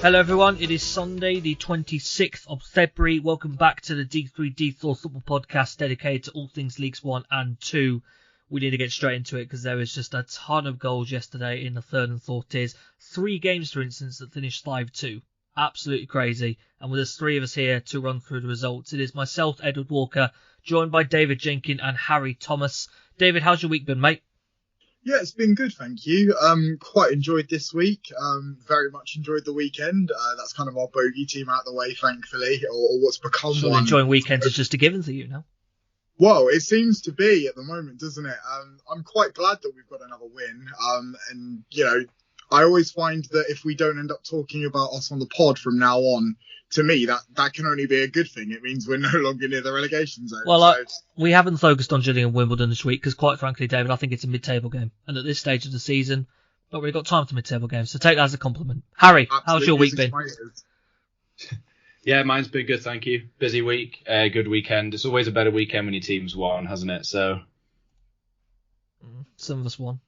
Hello everyone, it is Sunday the 26th of February. Welcome back to the D3D4 football podcast dedicated to all things Leagues 1 and 2. We need to get straight into it because there was just a ton of goals yesterday in the third and fourth tiers. 3 games, for instance, that finished 5-2. Absolutely crazy. And with us 3 of us here to run through the results, it is myself, Edward Walker, joined by David Jenkin and Harry Thomas. David, how's your week been, mate? Yeah, it's been good, thank you. Quite enjoyed this week. Very much enjoyed the weekend. That's kind of our bogey team out of the way, thankfully, or what's become Sure, one. enjoying weekends is just a given to you now. Well, it seems to be at the moment, doesn't it? I'm quite glad that we've got another win. And, you know, I always find that if we don't end up talking about us on the pod from now on, to me, that can only be a good thing. It means we're no longer near the relegation zone. Well, we haven't focused on Gillingham and Wimbledon this week because, quite frankly, David, I think it's a mid-table game. And at this stage of the season, not really got time for mid-table games. So take that as a compliment. Harry, how's your week been? Yeah, mine's been good, thank you. Busy week, good weekend. It's always a better weekend when your team's won, hasn't it? So some of us won.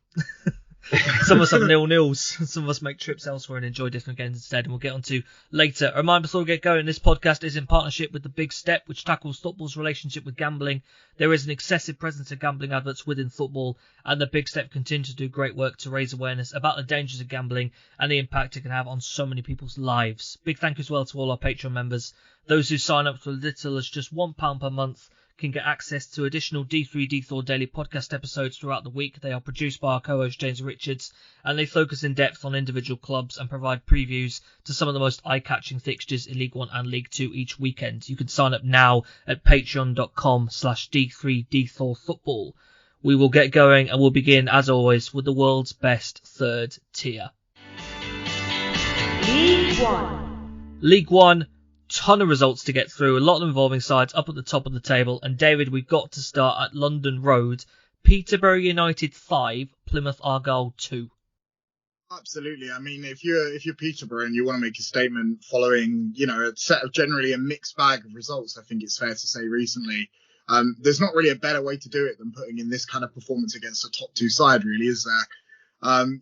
Some of us have 0-0s. Some of us make trips elsewhere and enjoy different games instead, and we'll get on to later. A reminder before we get going, this podcast is in partnership with The Big Step, which tackles football's relationship with gambling. There is an excessive presence of gambling adverts within football, and The Big Step continues to do great work to raise awareness about the dangers of gambling and the impact it can have on so many people's lives. Big thank you as well to all our Patron members. Those who sign up for as little as just £1 per month can get access to additional D3D4 daily podcast episodes throughout the week. They are produced by our co-host James Richards, and they focus in depth on individual clubs and provide previews to some of the most eye-catching fixtures in League 1 and League 2 each weekend. You can sign up now at patreon.com/D3D4football. We will get going, and we'll begin, as always, with the world's best third tier. League 1. League 1. Ton of results to get through, a lot of involving sides up at the top of the table. And David, we've got to start at London Road. Peterborough United 5, Plymouth Argyle 2. Absolutely. I mean, if you're Peterborough and you want to make a statement following, you know, a set of generally a mixed bag of results, I think it's fair to say recently, there's not really a better way to do it than putting in this kind of performance against a top 2 side, really, is there?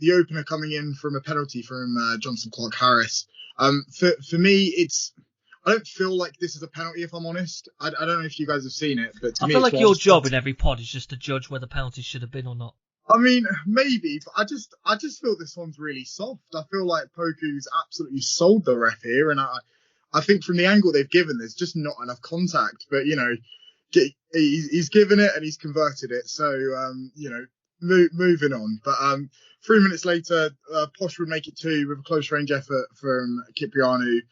The opener coming in from a penalty from Johnson Clark-Harris. For me, I don't feel like this is a penalty, if I'm honest. I don't know if you guys have seen it, but to me, I feel like your job in every pod is just to judge whether penalties should have been or not. I mean, maybe, but I just feel this one's really soft. I feel like Poku's absolutely sold the ref here, and I think from the angle they've given, there's just not enough contact. But you know, he's given it and he's converted it. So you know, moving on. But 3 minutes later, Posh would make it 2 with a close range effort from Kiprianu.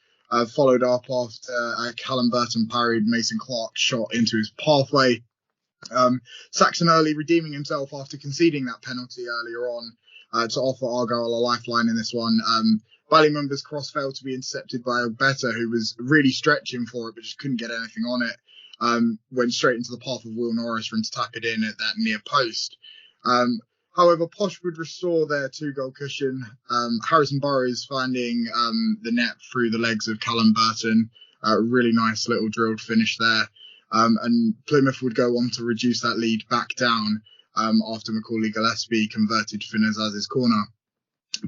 Followed up after Callum Burton parried Mason Clark's shot into his pathway. Saxon Early redeeming himself after conceding that penalty earlier on to offer Argyle a lifeline in this one. Ballymumba's cross failed to be intercepted by Ogbeta, who was really stretching for it but just couldn't get anything on it. Went straight into the path of Will Norris for him to tap it in at that near post. However, Posh would restore their 2-goal cushion. Harrison Burrows finding the net through the legs of Callum Burton. Really nice little drilled finish there. And Plymouth would go on to reduce that lead back down after Macaulay Gillespie converted Finazaz's corner.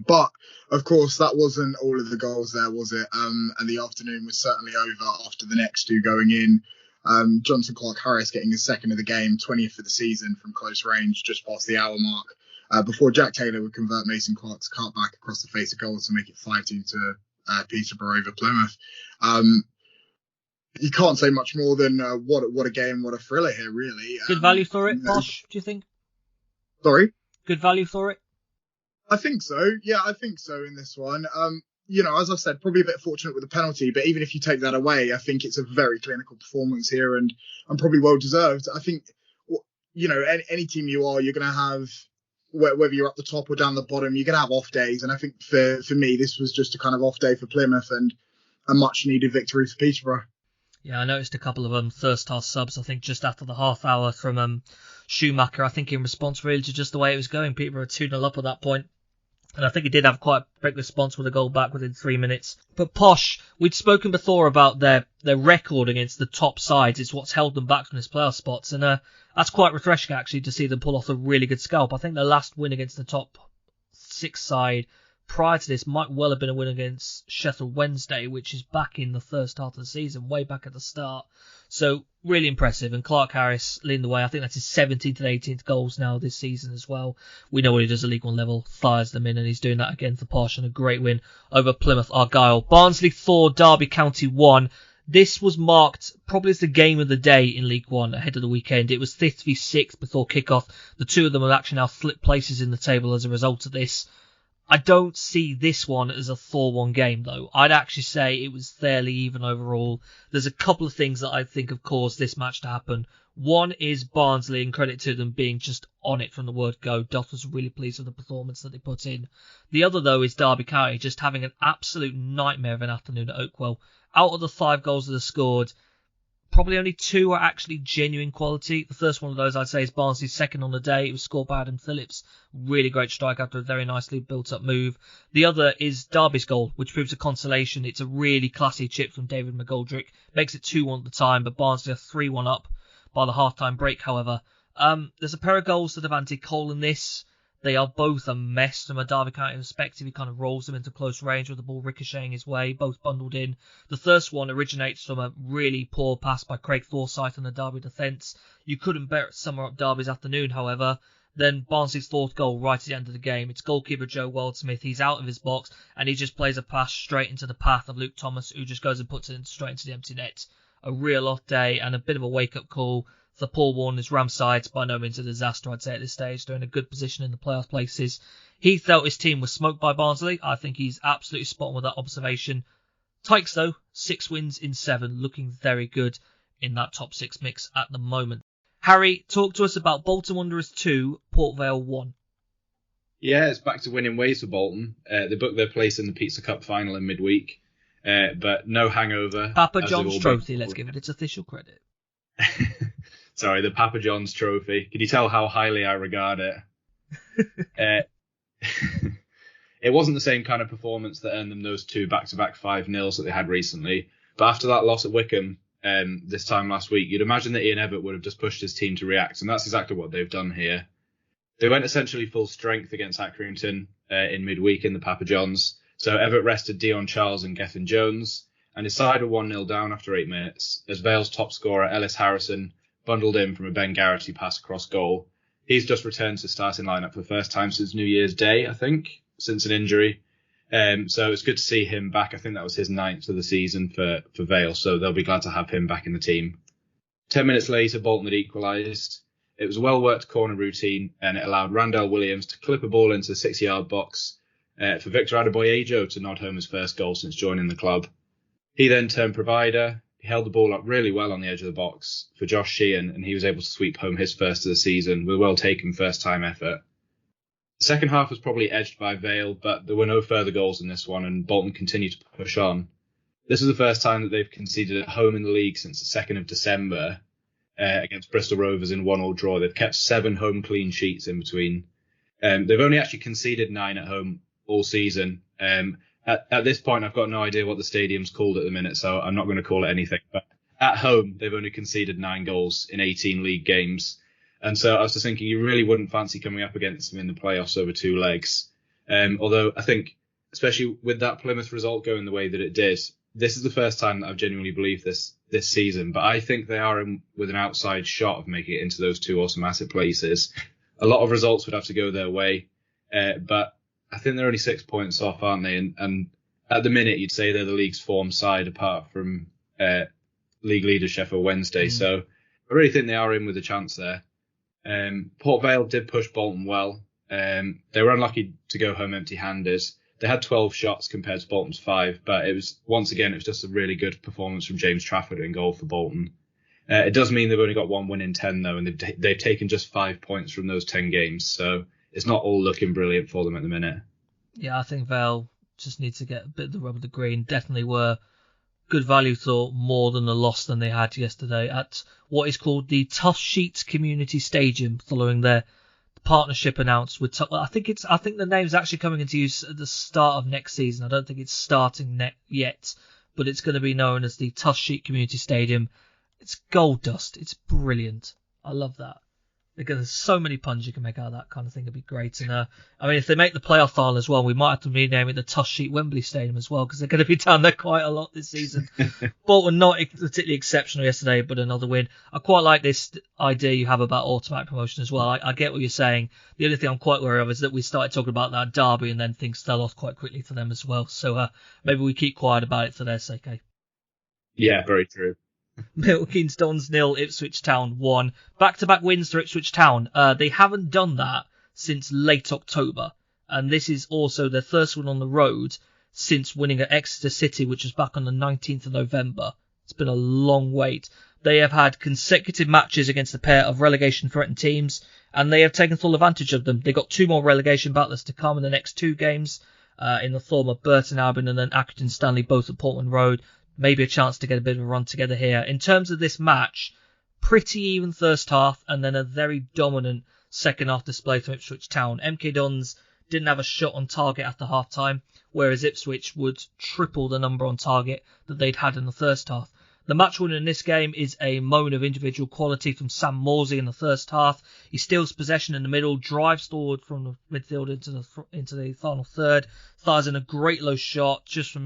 But, of course, that wasn't all of the goals there, was it? And the afternoon was certainly over after the next 2 going in. Johnson Clark-Harris getting his second of the game, 20th for the season from close range, just past the hour mark, before Jack Taylor would convert Mason Clark's cut back across the face of goal to make it 5-2 to Peterborough over Plymouth. You can't say much more than what a game, what a thriller here, really. Good value for it, Posh, do you think? Sorry? Good value for it? I think so. Yeah, I think so in this one. You know, as I said, probably a bit fortunate with the penalty, but even if you take that away, I think it's a very clinical performance here and probably well deserved. I think, you know, any team you are, you're going to have, whether you're up the top or down the bottom, you're going to have off days. And I think for me, this was just a kind of off day for Plymouth and a much needed victory for Peterborough. Yeah, I noticed a couple of first half subs, I think just after the half hour from Schumacher, I think in response really to just the way it was going. Peterborough 2-0 up at that point. And I think he did have quite a quick response with a goal back within 3 minutes. But Posh, we'd spoken before about their record against the top sides. It's what's held them back from this playoff spots. And that's quite refreshing, actually, to see them pull off a really good scalp. I think their last win against the top 6 side prior to this might well have been a win against Sheffield Wednesday, which is back in the first half of the season, way back at the start. So really impressive. And Clark Harris leading the way. I think that's his 17th and 18th goals now this season as well. We know what he does at League One level, fires them in, and he's doing that again for Posh, and a great win over Plymouth Argyle. Barnsley 4, Derby County 1. This was marked probably as the game of the day in League One ahead of the weekend. It was 5th v 6th before kickoff. The two of them have actually now flipped places in the table as a result of this. I don't see this one as a 4-1 game, though. I'd actually say it was fairly even overall. There's a couple of things that I think have caused this match to happen. One is Barnsley, and credit to them being just on it from the word go. Duff was really pleased with the performance that they put in. The other, though, is Derby County just having an absolute nightmare of an afternoon at Oakwell. Out of the 5 goals that are scored, probably only 2 are actually genuine quality. The first one of those, I'd say, is Barnsley's second on the day. It was scored by Adam Phillips. Really great strike after a very nicely built-up move. The other is Derby's goal, which proves a consolation. It's a really classy chip from David McGoldrick. Makes it 2-1 at the time, but Barnsley are 3-1 up by the half-time break, however. There's a pair of goals that have anti-Cole in this. They are both a mess from a Derby County perspective. He kind of rolls them into close range with the ball ricocheting his way, both bundled in. The first one originates from a really poor pass by Craig Forsyth in the Derby defence. You couldn't better summer up Derby's afternoon, however. Then Barnsley's 4th goal right at the end of the game. It's goalkeeper Joe Wildsmith. He's out of his box and he just plays a pass straight into the path of Luke Thomas, who just goes and puts it straight into the empty net. A real off day and a bit of a wake-up call. The Paul Warner's Ramside, by no means a disaster, I'd say, at this stage. They're in a good position in the playoff places. He felt his team was smoked by Barnsley. I think he's absolutely spot on with that observation. Tykes, though, 6 wins in 7, looking very good in that top 6 mix at the moment. Harry, talk to us about Bolton Wanderers 2, Port Vale 1. Yeah, it's back to winning ways for Bolton. They booked their place in the Pizza Cup final in midweek, but no hangover. Papa John's Trophy, let's give it its official credit. Sorry, the Papa John's Trophy. Can you tell how highly I regard it? It wasn't the same kind of performance that earned them those 2 back-to-back 5-0s that they had recently. But after that loss at Wycombe this time last week, you'd imagine that Ian Evatt would have just pushed his team to react, and that's exactly what they've done here. They went essentially full strength against Accrington in midweek in the Papa John's. So Evatt rested Dion Charles and Gethin Jones, and his side were 1-0 down after 8 minutes, as Vale's top scorer Ellis Harrison bundled in from a Ben Garrity pass across goal. He's just returned to the starting lineup for the first time since New Year's Day, I think, since an injury. So it's good to see him back. I think that was his 9th of the season for Vale, so they'll be glad to have him back in the team. 10 minutes later, Bolton had equalised. It was a well-worked corner routine, and it allowed Randall Williams to clip a ball into the 6-yard box for Victor Adebayo to nod home his first goal since joining the club. He then turned provider. He held the ball up really well on the edge of the box for Josh Sheehan, and he was able to sweep home his first of the season with a well-taken first-time effort. The second half was probably edged by Vale, but there were no further goals in this one, and Bolton continued to push on. This is the first time that they've conceded at home in the league since the 2nd of December against Bristol Rovers in 1-1 draw. They've kept 7 home clean sheets in between. They've only actually conceded 9 at home all season. At this point, I've got no idea what the stadium's called at the minute, so I'm not going to call it anything. But at home, they've only conceded 9 goals in 18 league games. And so I was just thinking you really wouldn't fancy coming up against them in the playoffs over 2 legs. Although I think, especially with that Plymouth result going the way that it did, this is the first time that I've genuinely believed this season. But I think they are in with an outside shot of making it into those 2 automatic places. A lot of results would have to go their way, but I think they're only 6 points off, aren't they? And at the minute, you'd say they're the league's form side apart from league leader Sheffield Wednesday. So I really think they are in with a chance there. Port Vale did push Bolton well. They were unlucky to go home empty-handed. They had 12 shots compared to Bolton's 5, but it was just a really good performance from James Trafford in goal for Bolton. It does mean they've only got 1 win in 10 though, and they've taken just 5 points from those 10 games. So it's not all looking brilliant for them at the minute. Yeah, I think Vale just needs to get a bit of the rub of the green. Definitely were good value for more than the loss than they had yesterday at what is called the Tough Sheets Community Stadium, following their partnership announced with. I think the name's actually coming into use at the start of next season. I don't think it's starting yet, but it's going to be known as the Tough Sheet Community Stadium. It's gold dust. It's brilliant. I love that. There's so many puns you can make out of that kind of thing. It'd be great. And if they make the playoff final as well, we might have to rename it the Tush Sheet Wembley Stadium as well, because they're going to be down there quite a lot this season. Bolton not particularly exceptional yesterday, but another win. I quite like this idea you have about automatic promotion as well. I get what you're saying. The only thing I'm quite wary of is that we started talking about that derby and then things fell off quite quickly for them as well. So maybe we keep quiet about it for their sake. Yeah, very true. Milton Keynes Dons 0, Ipswich Town 1. Back-to-back wins for Ipswich Town. They haven't done that since late October, and this is also their first win on the road since winning at Exeter City, which was back on the 19th of November. It's been a long wait. They have had consecutive matches against a pair of relegation-threatened teams, and they have taken full advantage of them. They've got 2 more relegation battles to come in the next 2 games, in the form of Burton Albion and then Accrington Stanley, both at Portman Road. Maybe a chance to get a bit of a run together here. In terms of this match, pretty even first half and then a very dominant second half display from Ipswich Town. MK Dons didn't have a shot on target after half time, whereas Ipswich would triple the number on target that they'd had in the first half. The match winner in this game is a moment of individual quality from Sam Morsey in the first half. He steals possession in the middle, drives forward from the midfield into the final third, fires in a great low shot just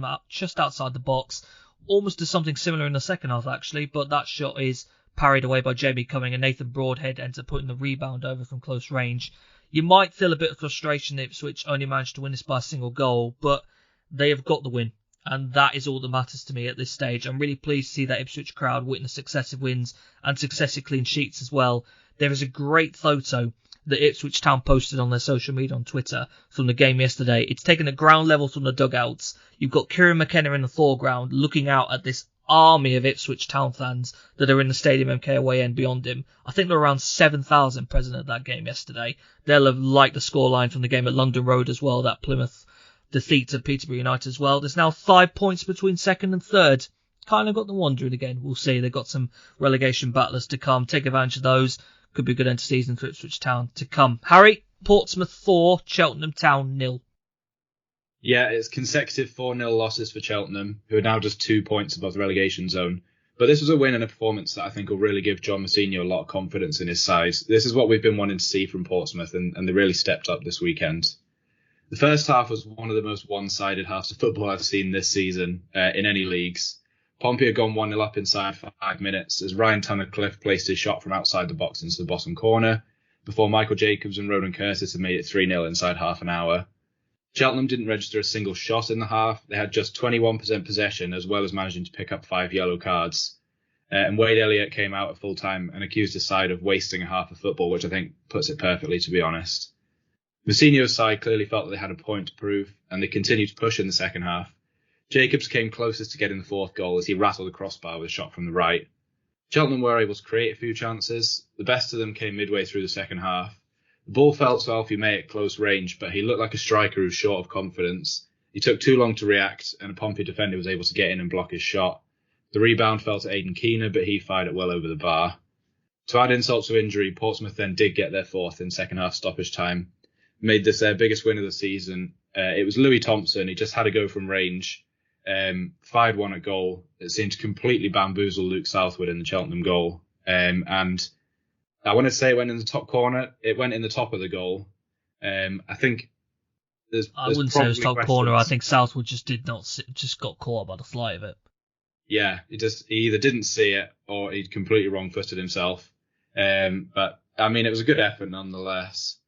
outside the box. Almost does something similar in the second half, actually, but that shot is parried away by Jamie Cumming, and Nathan Broadhead ends up putting the rebound over from close range. You might feel a bit of frustration that Ipswich only managed to win this by a single goal, but they have got the win, and that is all that matters to me at this stage. I'm really pleased to see that Ipswich crowd witness successive wins and successive clean sheets as well. There is a great photo that Ipswich Town posted on their social media on Twitter from the game yesterday. It's taken at ground level from the dugouts. You've got Kieran McKenna in the foreground looking out at this army of Ipswich Town fans that are in the Stadium MK away end beyond him. I think there were around 7,000 present at that game yesterday. They'll have liked the scoreline from the game at London Road as well, that Plymouth defeat of Peterborough United as well. There's now 5 points between second and third. Kind of got them wondering again. We'll see. They've got some relegation battlers to come. Take advantage of those. Could be a good end to season for Ipswich Town to come. Harry, Portsmouth 4, Cheltenham Town 0. Yeah, it's consecutive 4-0 losses for Cheltenham, who are now just 2 points above the relegation zone. But this was a win and a performance that I think will really give John Mousinho a lot of confidence in his side. This is what we've been wanting to see from Portsmouth, and they really stepped up this weekend. The first half was one of the most one-sided halves of football I've seen this season in any leagues. Pompey had gone 1-0 up inside 5 minutes as Ryan Tunnicliffe placed his shot from outside the box into the bottom corner before Michael Jacobs and Ronan Curtis had made it 3-0 inside half an hour. Cheltenham didn't register a single shot in the half. They had just 21% possession as well as managing to pick up 5 yellow cards. And Wade Elliott came out at full time and accused his side of wasting a half of football, which I think puts it perfectly, to be honest. Mousinho's side clearly felt that they had a point to prove and they continued to push in the second half. Jacobs came closest to getting the 4th goal as he rattled the crossbar with a shot from the right. Cheltenham were able to create a few chances. The best of them came midway through the second half. The ball fell to Alfie May at close range, but he looked like a striker who's short of confidence. He took too long to react, and a Pompey defender was able to get in and block his shot. The rebound fell to Aidan Keener, but he fired it well over the bar. To add insult to injury, Portsmouth then did get their 4th in second half stoppage time. Made this their biggest win of the season. It was Louis Thompson. He just had a go from range. Fired one at goal. It seemed to completely bamboozle Luke Southwood in the Cheltenham goal. And I want to say it went in the top corner. It went in the top of the goal. I think I wouldn't say it was top corner. I think Southwood just got caught by the fly of it. Yeah, he either didn't see it or he'd completely wrong-footed himself. But I mean, it was a good effort nonetheless.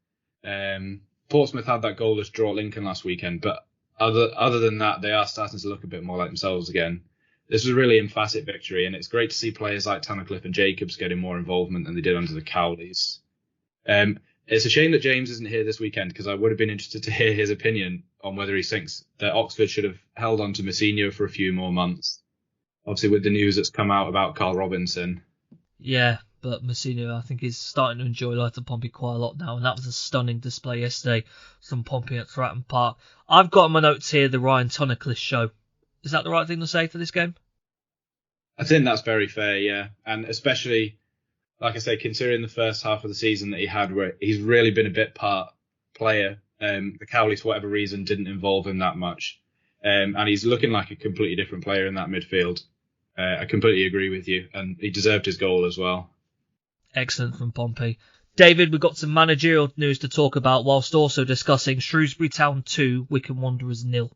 Portsmouth had that goalless draw at Lincoln last weekend, but other than that, they are starting to look a bit more like themselves again. This was a really emphatic victory, and it's great to see players like Tunnicliffe and Jacobs getting more involvement than they did under the Cowleys. It's a shame that James isn't here this weekend, because I would have been interested to hear his opinion on whether he thinks that Oxford should have held on to Mousinho for a few more months. Obviously, with the news that's come out about Karl Robinson. Yeah, but Mousinho, I think, is starting to enjoy life at Pompey quite a lot now, and that was a stunning display yesterday from Pompey at Fratton Park. I've got in my notes here the Ryan Tunnicliffe show. Is that the right thing to say for this game? I think that's very fair, yeah. And especially, like I say, considering the first half of the season that he had, where he's really been a bit part player. The Cowleys, for whatever reason, didn't involve him that much. And he's looking like a completely different player in that midfield. I completely agree with you. And he deserved his goal as well. Excellent from Pompey. David, we've got some managerial news to talk about whilst also discussing Shrewsbury Town 2, Wycombe Wanderers 0.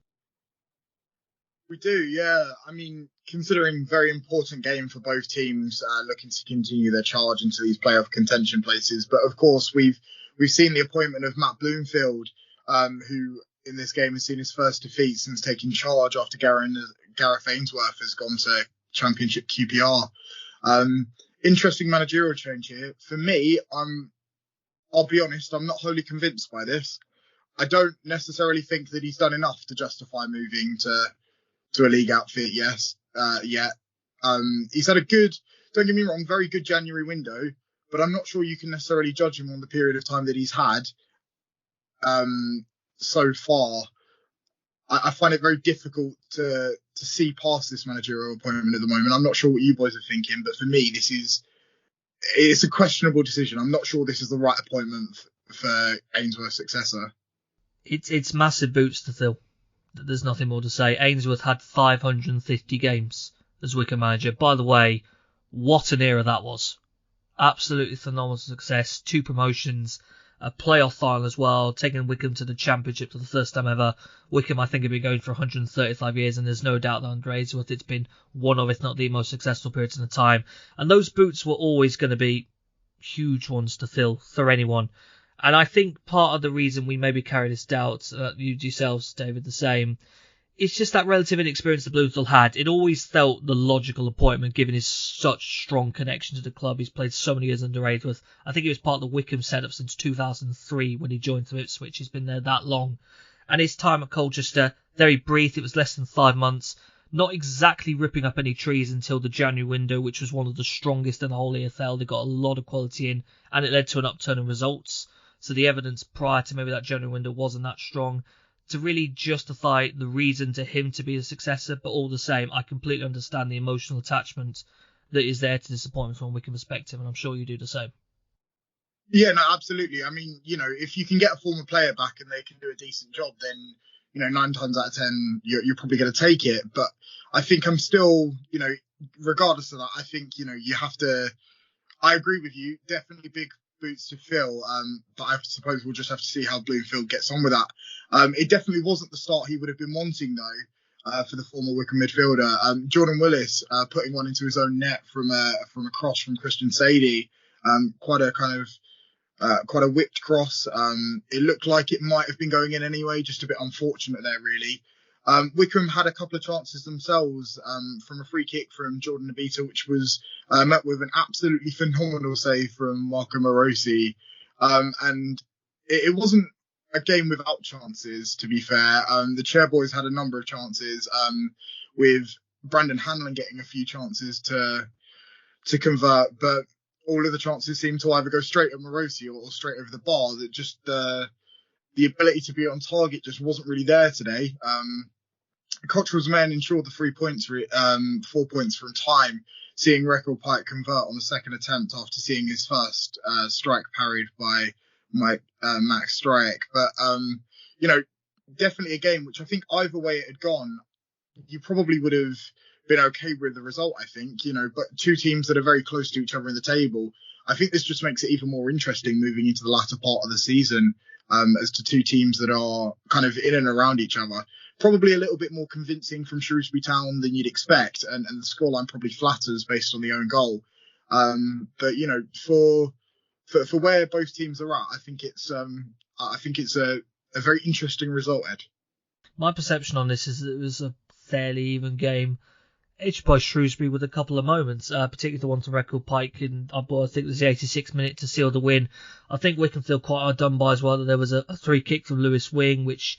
We do, yeah. I mean, considering very important game for both teams, looking to continue their charge into these playoff contention places. But of course, we've seen the appointment of Matt Bloomfield, who in this game has seen his first defeat since taking charge after Gareth Ainsworth has gone to Championship QPR. Interesting managerial change here. For me, I'll be honest, I'm not wholly convinced by this. I don't necessarily think that he's done enough to justify moving to a league outfit, yet. He's had a good, don't get me wrong, very good January window, but I'm not sure you can necessarily judge him on the period of time that he's had so far. I find it very difficult to see past this managerial appointment at the moment. I'm not sure what you boys are thinking, but for me, it's a questionable decision. I'm not sure this is the right appointment for Ainsworth's successor. It's massive boots to fill. There's nothing more to say. Ainsworth had 550 games as Wycombe manager. By the way, what an era that was. Absolutely phenomenal success. 2 promotions, a playoff final as well, taking Wycombe to the Championship for the first time ever. Wycombe, I think, have been going for 135 years, and there's no doubt that under Ainsworth it's been one of, if not the most successful periods in the time. And those boots were always going to be huge ones to fill for anyone. And I think part of the reason we maybe carry this doubt, you yourselves, David, the same, it's just that relative inexperience that Bloomfield had. It always felt the logical appointment, given his such strong connection to the club. He's played so many years under Ainsworth. I think he was part of the Wycombe setup since 2003 when he joined from Ipswich. He's been there that long. And his time at Colchester, very brief. It was less than 5 months. Not exactly ripping up any trees until the January window, which was one of the strongest in the whole EFL. They got a lot of quality in, and it led to an upturn in results. So the evidence prior to maybe that January window wasn't that strong to really justify the reason to him to be the successor. But all the same, I completely understand the emotional attachment that is there to this appointment from a Wycombe perspective, and I'm sure you do the same. Yeah, no, absolutely. I mean, if you can get a former player back and they can do a decent job, then, 9 times out of 10, you're probably going to take it. But I think I'm still, regardless of that, I think, you have to, I agree with you, definitely big boots to fill, but I suppose we'll just have to see how Bloomfield gets on with that. It definitely wasn't the start he would have been wanting, though, for the former Wycombe midfielder. Jordan Willis putting one into his own net from a cross from Christian Sadie, quite a whipped cross. It looked like it might have been going in anyway, just a bit unfortunate there, really. Wycombe had a couple of chances themselves from a free kick from Jordan Nabita, which was met with an absolutely phenomenal save from Marco Morosi. And it wasn't a game without chances, to be fair. The Chairboys had a number of chances, with Brandon Hanlon getting a few chances to convert, but all of the chances seemed to either go straight at Morosi or straight over the bar. That just the ability to be on target just wasn't really there today. Cottrell's men ensured the 3 points, 4 points from time, seeing Record Pike convert on the second attempt after seeing his first strike parried by Max Stryk. But, definitely a game which I think either way it had gone, you probably would have been okay with the result, I think, but 2 teams that are very close to each other in the table. I think this just makes it even more interesting moving into the latter part of the season, as to 2 teams that are kind of in and around each other. Probably a little bit more convincing from Shrewsbury Town than you'd expect, and the scoreline probably flatters based on the own goal. But for where both teams are at, I think it's a very interesting result, Ed. My perception on this is that it was a fairly even game, edged by Shrewsbury with a couple of moments, particularly the one to Record Pike, and I think it was the 86th minute to seal the win. I think Wycombe feel quite hard done by as well. That there was a free kick from Lewis Wing, which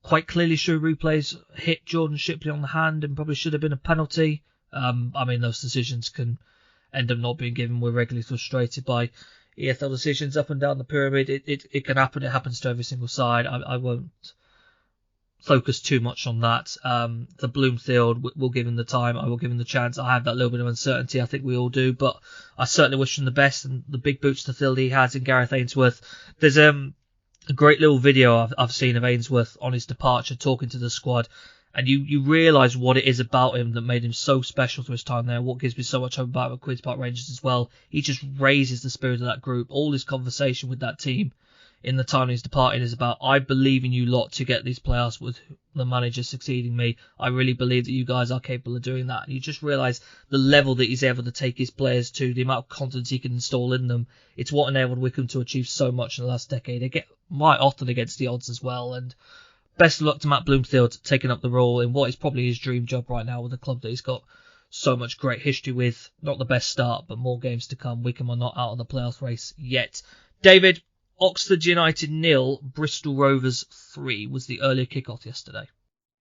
quite clearly show replays hit Jordan Shipley on the hand and probably should have been a penalty. Those decisions can end up not being given. We're regularly frustrated by EFL decisions up and down the pyramid. It can happen. It happens to every single side. I won't focus too much on that. The Bloomfield, we'll give him the time. I will give him the chance. I have that little bit of uncertainty. I think we all do, but I certainly wish him the best and the big boots to fill he has in Gareth Ainsworth. There's a great little video I've seen of Ainsworth on his departure, talking to the squad, and you realise what it is about him that made him so special through his time there. What gives me so much hope about Queen's Park Rangers as well. He just raises the spirit of that group. All his conversation with that team in the time he's departing is about, I believe in you lot to get these playoffs with the manager succeeding me. I really believe that you guys are capable of doing that. And you just realise the level that he's able to take his players to, the amount of confidence he can install in them. It's what enabled Wycombe to achieve so much in the last decade. They get right often against the odds as well. And best of luck to Matt Bloomfield taking up the role in what is probably his dream job right now with a club that he's got so much great history with. Not the best start, but more games to come. Wycombe are not out of the playoff race yet. David, Oxford United 0, Bristol Rovers 3 was the earlier kickoff yesterday.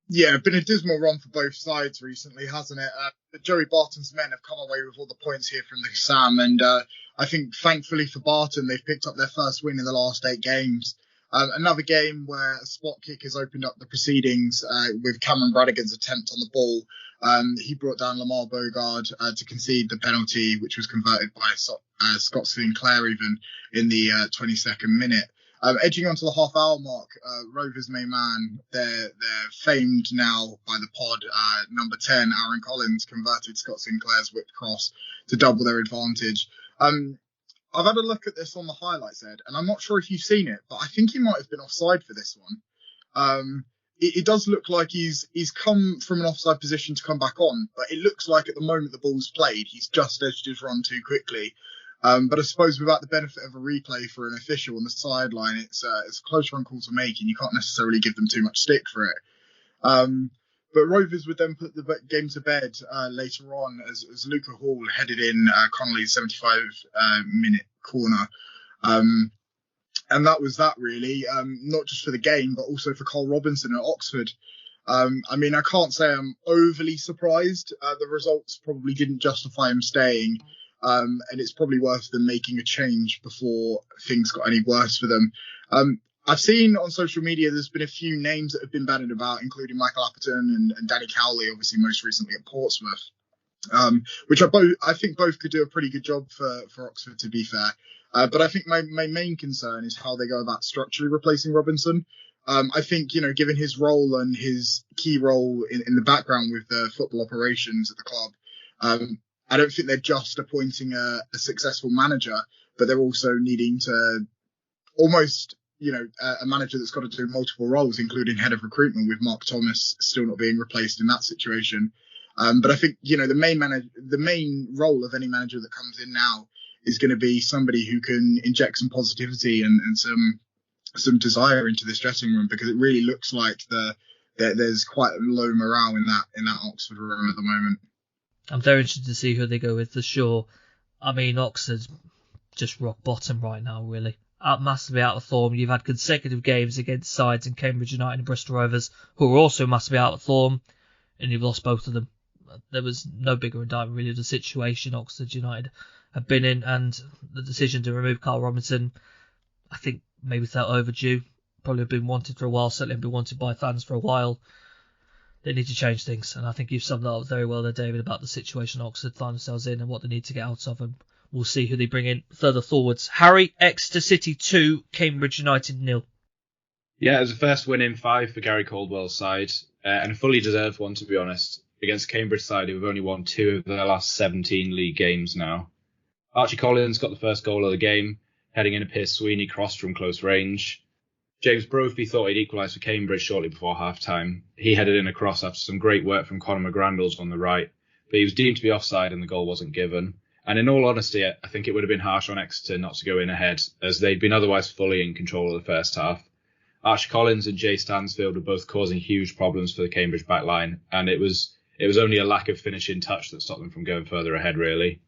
Yeah, been a dismal run for both sides recently, hasn't it? Joey Barton's men have come away with all the points here from the Sam, and I think thankfully for Barton, they've picked up their first win in the last 8 games. Another game where a spot kick has opened up the proceedings with Cameron Bradigan's attempt on the ball. He brought down Lamar Bogard to concede the penalty, which was converted by Scott Sinclair even in the 22nd minute. Edging onto the half-hour mark, Rovers' main man, they're famed now by the pod, number 10, Aaron Collins, converted Scott Sinclair's whipped cross to double their advantage. I've had a look at this on the highlights, Ed, and I'm not sure if you've seen it, but I think he might have been offside for this one. It does look like he's come from an offside position to come back on, but it looks like at the moment the ball's played, he's just edged his run too quickly. But I suppose without the benefit of a replay for an official on the sideline, it's a close run call to make, and you can't necessarily give them too much stick for it. But Rovers would then put the game to bed later on as Luca Hall headed in Connolly's 75-minute corner. And that was that, really, not just for the game, but also for Karl Robinson at Oxford. I mean, I can't say I'm overly surprised. The results probably didn't justify him staying. And it's probably worth them making a change before things got any worse for them. I've seen on social media there's been a few names that have been bandied about, including Michael Apperton and Danny Cowley, obviously most recently at Portsmouth, which I think both could do a pretty good job for Oxford, to be fair. But I think my main concern is how they go about structurally replacing Robinson. I think, given his role and his key role in the background with the football operations at the club, I don't think they're just appointing a successful manager, but they're also needing to almost, a manager that's got to do multiple roles, including head of recruitment, with Mark Thomas still not being replaced in that situation. But I think, the main role of any manager that comes in now is going to be somebody who can inject some positivity and some desire into this dressing room, because it really looks like there's quite a low morale in that Oxford room at the moment. I'm very interested to see who they go with, for sure. I mean, Oxford's just rock bottom right now, really. Massively out of form. You've had consecutive games against sides in Cambridge United and Bristol Rovers, who are also massively out of form, and you've lost both of them. There was no bigger indictment, really, of the situation Oxford United have been in, and the decision to remove Karl Robinson, I think maybe felt overdue. Probably been wanted for a while, certainly been wanted by fans for a while. They need to change things, and I think you've summed that up very well there, David, about the situation Oxford find themselves in and what they need to get out of, and we'll see who they bring in further forwards. Harry, Exeter City 2, Cambridge United 0. Yeah, it was the first win in 5 for Gary Caldwell's side, and a fully deserved one, to be honest, against Cambridge side who have only won 2 of their last 17 league games now. Archie Collins got the first goal of the game, heading in a Pierce Sweeney cross from close range. James Brophy thought he'd equalise for Cambridge shortly before half-time. He headed in a cross after some great work from Conor McGrandles on the right, but he was deemed to be offside and the goal wasn't given. And in all honesty, I think it would have been harsh on Exeter not to go in ahead, as they'd been otherwise fully in control of the first half. Archie Collins and Jay Stansfield were both causing huge problems for the Cambridge back line, and it was only a lack of finishing touch that stopped them from going further ahead, really.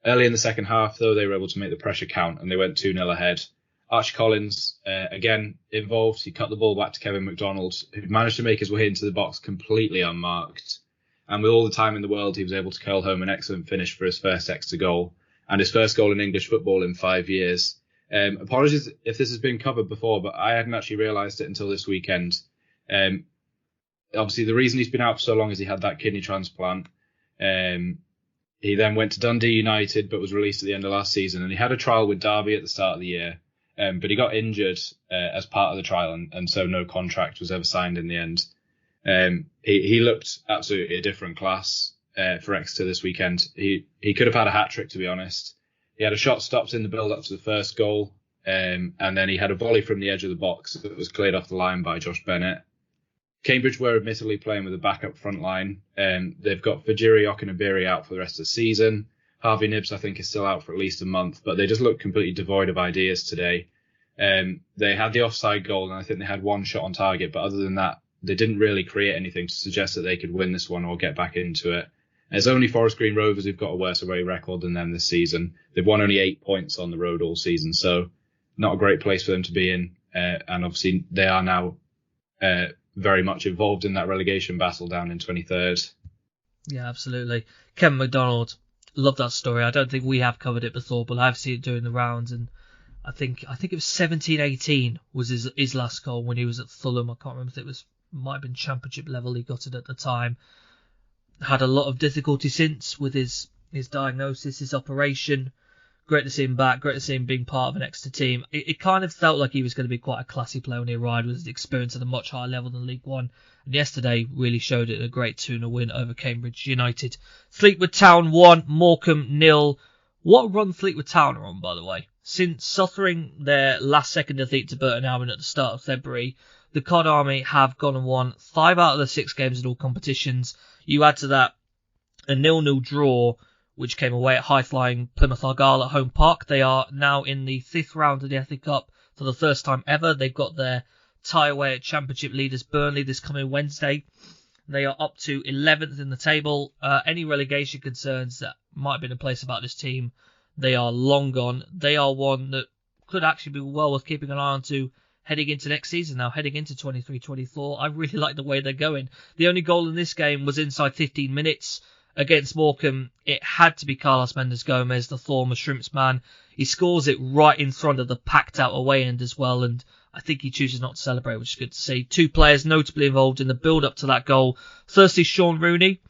Early in the second half, though, they were able to make the pressure count, and they went 2-0 ahead. Archie Collins, again, involved. He cut the ball back to Kevin McDonald, who managed to make his way into the box completely unmarked. And with all the time in the world, he was able to curl home an excellent finish for his first Exeter goal, and his first goal in English football in 5 years. Apologies if this has been covered before, but I hadn't actually realised it until this weekend. Obviously, the reason he's been out for so long is he had that kidney transplant. He then went to Dundee United, but was released at the end of last season, and he had a trial with Derby at the start of the year. but he got injured as part of the trial, and so no contract was ever signed in the end. He looked absolutely a different class for Exeter this weekend. He could have had a hat-trick, to be honest. He had a shot stopped in the build-up to the first goal, and then he had a volley from the edge of the box that was cleared off the line by Josh Bennett. Cambridge were admittedly playing with a backup front line. They've got Fajiri Okunabiri out for the rest of the season. Harvey Nibbs, I think, is still out for at least a month, but they just look completely devoid of ideas today. They had the offside goal, and I think they had one shot on target, but other than that, they didn't really create anything to suggest that they could win this one or get back into it. It's only Forest Green Rovers who've got a worse away record than them this season. They've won only 8 points on the road all season, so not a great place for them to be in. And obviously, they are now very much involved in that relegation battle down in 23rd. Yeah, absolutely. Kevin McDonald, love that story. I don't think we have covered it before, but I've seen it doing the rounds, and I think it was 17-18 was his last goal when he was at Fulham. I can't remember if it was, might have been Championship level he got it at the time. Had a lot of difficulty since with his diagnosis, his operation. Great to see him back. Great to see him being part of an Exeter team. It kind of felt like he was going to be quite a classy player when he arrived, with his experience at a much higher level than League One. And yesterday really showed it, a great 2-0 win over Cambridge United. Fleetwood Town 1, Morecambe 0. What run Fleetwood Town are on, by the way? Since suffering their last second defeat to Burton Albion at the start of February, the Cod Army have gone and won 5 out of the 6 games in all competitions. You add to that a 0-0 draw, which came away at high-flying Plymouth Argyle at Home Park. They are now in the 5th round of the FA Cup for the first time ever. They've got their tie away at Championship leaders Burnley this coming Wednesday. They are up to 11th in the table. Any relegation concerns that might have been in place about this team, they are long gone. They are one that could actually be well worth keeping an eye on to heading into next season now, heading into 23-24. I really like the way they're going. The only goal in this game was inside 15 minutes. Against Morecambe, it had to be Carlos Mendes-Gomez, the former Shrimps man. He scores it right in front of the packed-out away end as well, and I think he chooses not to celebrate, which is good to see. 2 players notably involved in the build-up to that goal. Firstly, Sean Rooney.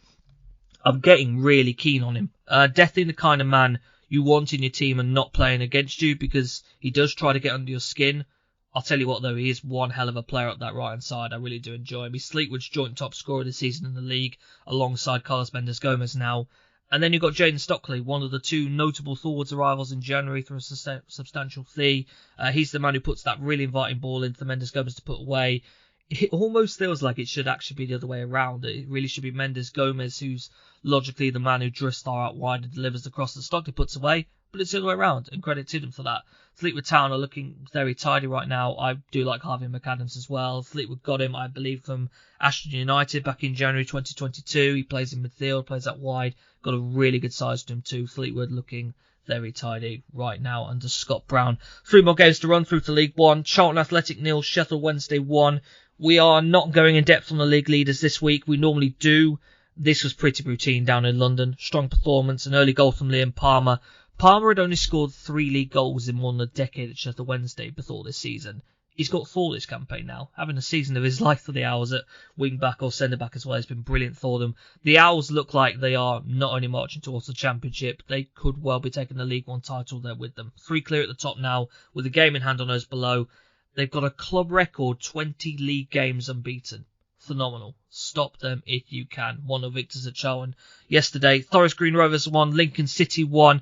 I'm getting really keen on him. Definitely the kind of man you want in your team and not playing against you, because he does try to get under your skin. I'll tell you what, though, he is one hell of a player up that right-hand side. I really do enjoy him. He's Fleetwood's joint top scorer this season in the league, alongside Carlos Mendes-Gomez now. And then you've got Jayden Stockley, one of the 2 notable forwards arrivals in January through a substantial fee. He's the man who puts that really inviting ball into Mendes-Gomez to put away. It almost feels like it should actually be the other way around. It really should be Mendes-Gomez who's logically the man who drifts far out wide and delivers the cross that Stockley puts away. But it's the other way around, and credit to them for that. Fleetwood Town are looking very tidy right now. I do like Harvey McAdams as well. Fleetwood got him, I believe, from Ashton United back in January 2022. He plays in midfield, plays out wide. Got a really good size to him too. Fleetwood looking very tidy right now under Scott Brown. 3 more games to run through to League One. Charlton Athletic 0, Sheffield Wednesday 1. We are not going in depth on the league leaders this week. We normally do. This was pretty routine down in London. Strong performance, an early goal from Liam Palmer. Palmer had only scored 3 league goals in more than a decade at Sheffield Wednesday before this season. He's got 4 this campaign now, having a season of his life for the Owls at wing-back or centre-back as well. It's been brilliant for them. The Owls look like they are not only marching towards the Championship, they could well be taking the League One title there with them. 3 clear at the top now, with a game in hand on those below. They've got a club record 20 league games unbeaten. Phenomenal. Stop them if you can. 1-0 victors at Charlton yesterday. Forest Green Rovers 1, Lincoln City 1.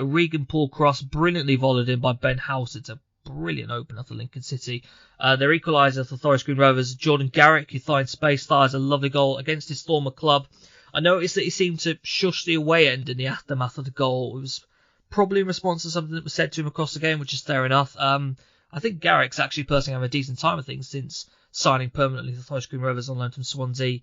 Regan Paul Cross brilliantly volleyed in by Ben House. It's a brilliant opener for Lincoln City. Their equaliser for Forest Green Rovers, Jordan Garrick, who finds space, fires a lovely goal against his former club. I noticed that he seemed to shush the away end in the aftermath of the goal. It was probably in response to something that was said to him across the game, which is fair enough. I think Garrick's actually personally having a decent time of things since signing permanently for Forest Green Rovers on loan from Swansea.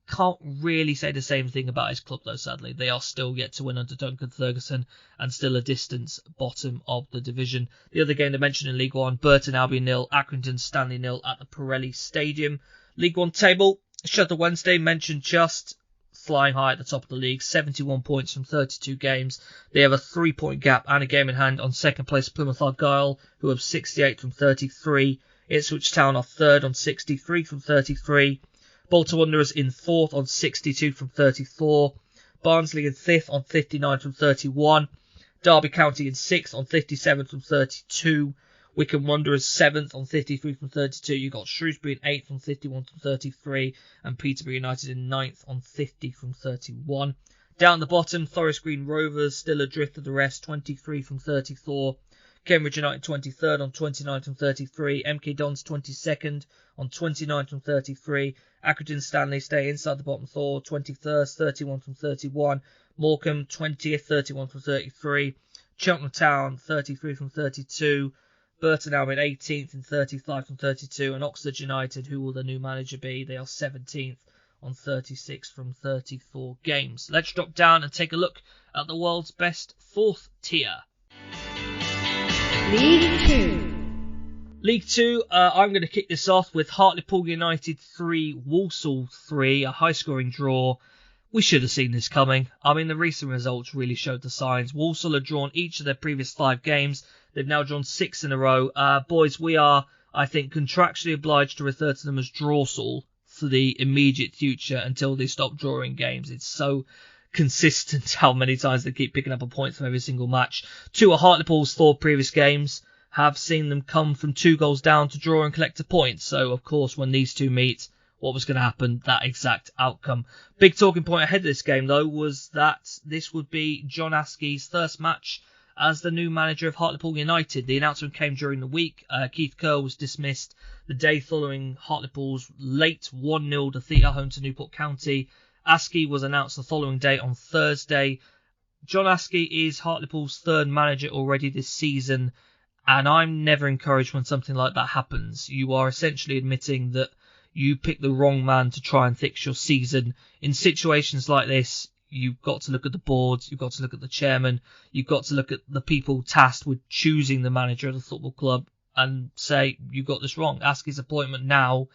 Can't really say the same thing about his club though, sadly. They are still yet to win under Duncan Ferguson and still a distance bottom of the division. The other game to mention in League One, Burton Albion 0, Accrington Stanley 0 at the Pirelli Stadium. League One table, Sheffield Wednesday mentioned just, flying high at the top of the league, 71 points from 32 games. They have a 3-point gap and a game in hand on second place Plymouth Argyle, who have 68 from 33. Ipswich Town are third on 63 from 33. Bolton Wanderers in fourth on 62 from 34. Barnsley in fifth on 59 from 31. Derby County in sixth on 57 from 32. Wycombe Wanderers 7th on 53 from 32. You've got Shrewsbury in 8th on 51 from 33. And Peterborough United in 9th on 50 from 31. Down the bottom, Forest Green Rovers still adrift of the rest, 23 from 34. Cambridge United 23rd on 29 from 33. MK Dons 22nd on 29 from 33. Accrington Stanley stay inside the bottom four, 23rd, 31 from 31. Morecambe 20th, 31 from 33. Cheltenham Town 33 from 32. Burton Albion 18th and 35 from 32. And Oxford United, who will the new manager be? They are 17th on 36 from 34 games. Let's drop down and take a look at the world's best fourth tier. League 2. League 2, I'm going to kick this off with Hartlepool United 3, Walsall 3, a high-scoring draw. We should have seen this coming. I mean, the recent results really showed the signs. Walsall had drawn each of their previous 5 games. They've now drawn 6 in a row. Boys, we are, I think, contractually obliged to refer to them as Drawsall for the immediate future until they stop drawing games. It's so consistent how many times they keep picking up a point from every single match. 2 of Hartlepool's 4 previous games have seen them come from 2 goals down to draw and collect a point. So, of course, when these two meet, what was going to happen? That exact outcome. Big talking point ahead of this game, though, was that this would be John Askey's first match as the new manager of Hartlepool United. The announcement came during the week. Keith Kerr was dismissed the day following Hartlepool's late 1-0 defeat at home to Newport County. Askey was announced the following day on Thursday. John Askey is Hartlepool's 3rd manager already this season, and I'm never encouraged when something like that happens. You are essentially admitting that you picked the wrong man to try and fix your season. In situations like this, you've got to look at the board, you've got to look at the chairman, you've got to look at the people tasked with choosing the manager of the football club and say, you got this wrong. Askey's appointment now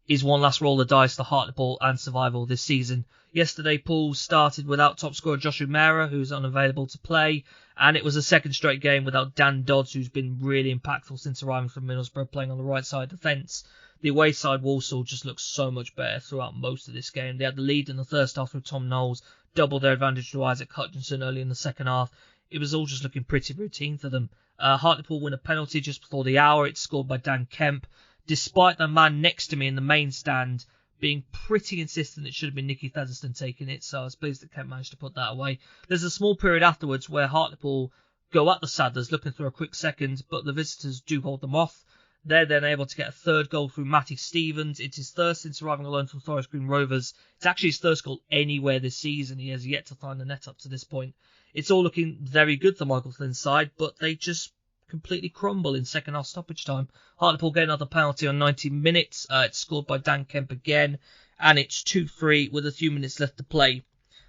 is one last roll of the dice for Hartlepool and survival this season. Yesterday, Poole started without top scorer Josh Umera, who's unavailable to play, and it was a second straight game without Dan Dodds, who's been really impactful since arriving from Middlesbrough, playing on the right side of the fence. The away side, Walsall, just looks so much better throughout most of this game. They had the lead in the first half with Tom Knowles, doubled their advantage to Isaac Hutchinson early in the second half. It was all just looking pretty routine for them. Hartlepool win a penalty just before the hour. It's scored by Dan Kemp, despite the man next to me in the main stand being pretty insistent it should have been Nicky Featherstone taking it, so I was pleased that Kemp managed to put that away. There's a small period afterwards where Hartlepool go at the Saddlers looking for a quick second, but the visitors do hold them off. They're then able to get a 3rd goal through Matty Stevens. It's his 3rd since arriving alone from Forest Green Rovers. It's actually his 1st goal anywhere this season. He has yet to find the net up to this point. It's all looking very good for Michael Flynn's side, but they just completely crumble in second half stoppage time. Hartlepool get another penalty on 90 minutes. It's scored by Dan Kemp again, and it's 2-3 with a few minutes left to play.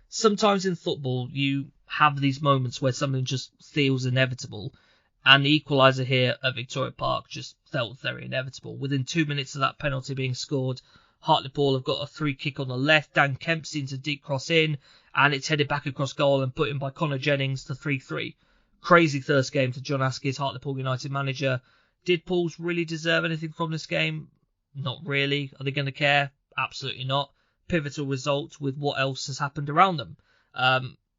Sometimes in football, you have these moments where something just feels inevitable, and the equaliser here at Victoria Park just felt very inevitable. Within 2 minutes of that penalty being scored, Hartlepool have got a free kick on the left. Dan Kemp seems a deep cross in, and it's headed back across goal and put in by Connor Jennings to 3-3. Crazy first game for John Askey as Hartlepool United manager. Did Pools really deserve anything from this game? Not really. Are they going to care? Absolutely not. Pivotal result with what else has happened around them.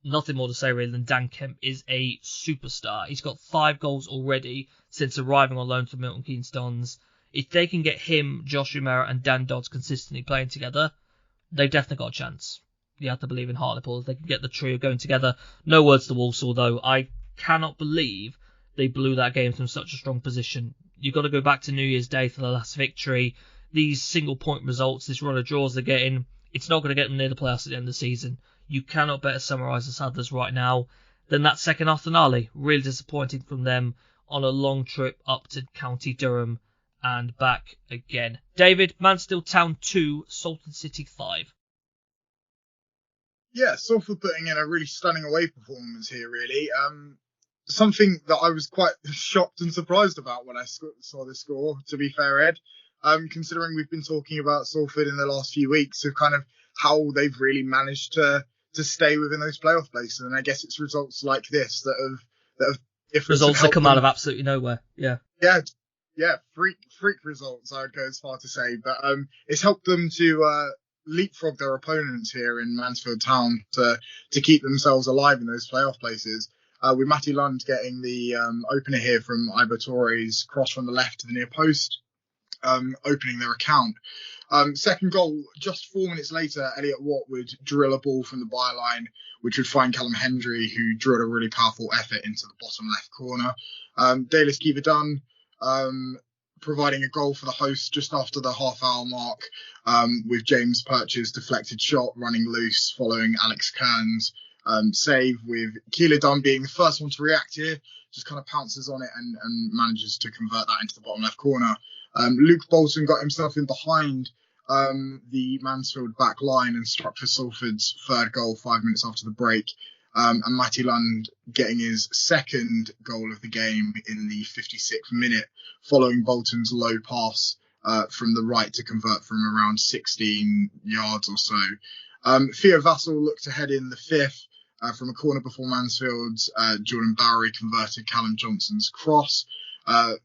Nothing more to say really than Dan Kemp is a superstar. He's got 5 goals already since arriving on loan from Milton Keynes Dons. If they can get him, Josh Umera and Dan Dodds consistently playing together, they've definitely got a chance. You have to believe in Hartlepool if they can get the trio going together. No words to Walsall though. I cannot believe they blew that game from such a strong position. You've got to go back to New Year's Day for the last victory. These single point results, this run of draws they're getting, it's not going to get them near the playoffs at the end of the season. You cannot better summarise the Saddlers right now than that second half finale. Really disappointing from them on a long trip up to County Durham and back again. David, Mansfield Town 2, Salton City 5. Yeah, Salford putting in a really stunning away performance here, really. Something that I was quite shocked and surprised about when I saw the score, to be fair, Ed. Considering we've been talking about Salford in the last few weeks of kind of how they've really managed to stay within those playoff places. And I guess it's results like this that have results that come out of absolutely nowhere. Yeah. Yeah, freak results, I would go as far to say. But it's helped them to leapfrog their opponents here in Mansfield Town to keep themselves alive in those playoff places. with Matty Lund getting the opener here from Iber Torres, cross from the left to the near post, opening their account. Second goal, just 4 minutes later, Elliot Watt would drill a ball from the byline, which would find Callum Hendry, who drilled a really powerful effort into the bottom left corner. Dalis Kiva-Dunn providing a goal for the hosts just after the half-hour mark, with James Perch's deflected shot running loose following Alex Kearns' save, with Keeler Dunn being the first one to react here, just kind of pounces on it and manages to convert that into the bottom left corner. Luke Bolton got himself in behind the Mansfield back line and struck for Salford's third goal 5 minutes after the break. And Matty Lund getting his second goal of the game in the 56th minute, following Bolton's low pass from the right to convert from around 16 yards or so. Theo Vassell looked to head in the fifth from a corner before Mansfield's Jordan Bowery converted Callum Johnson's cross.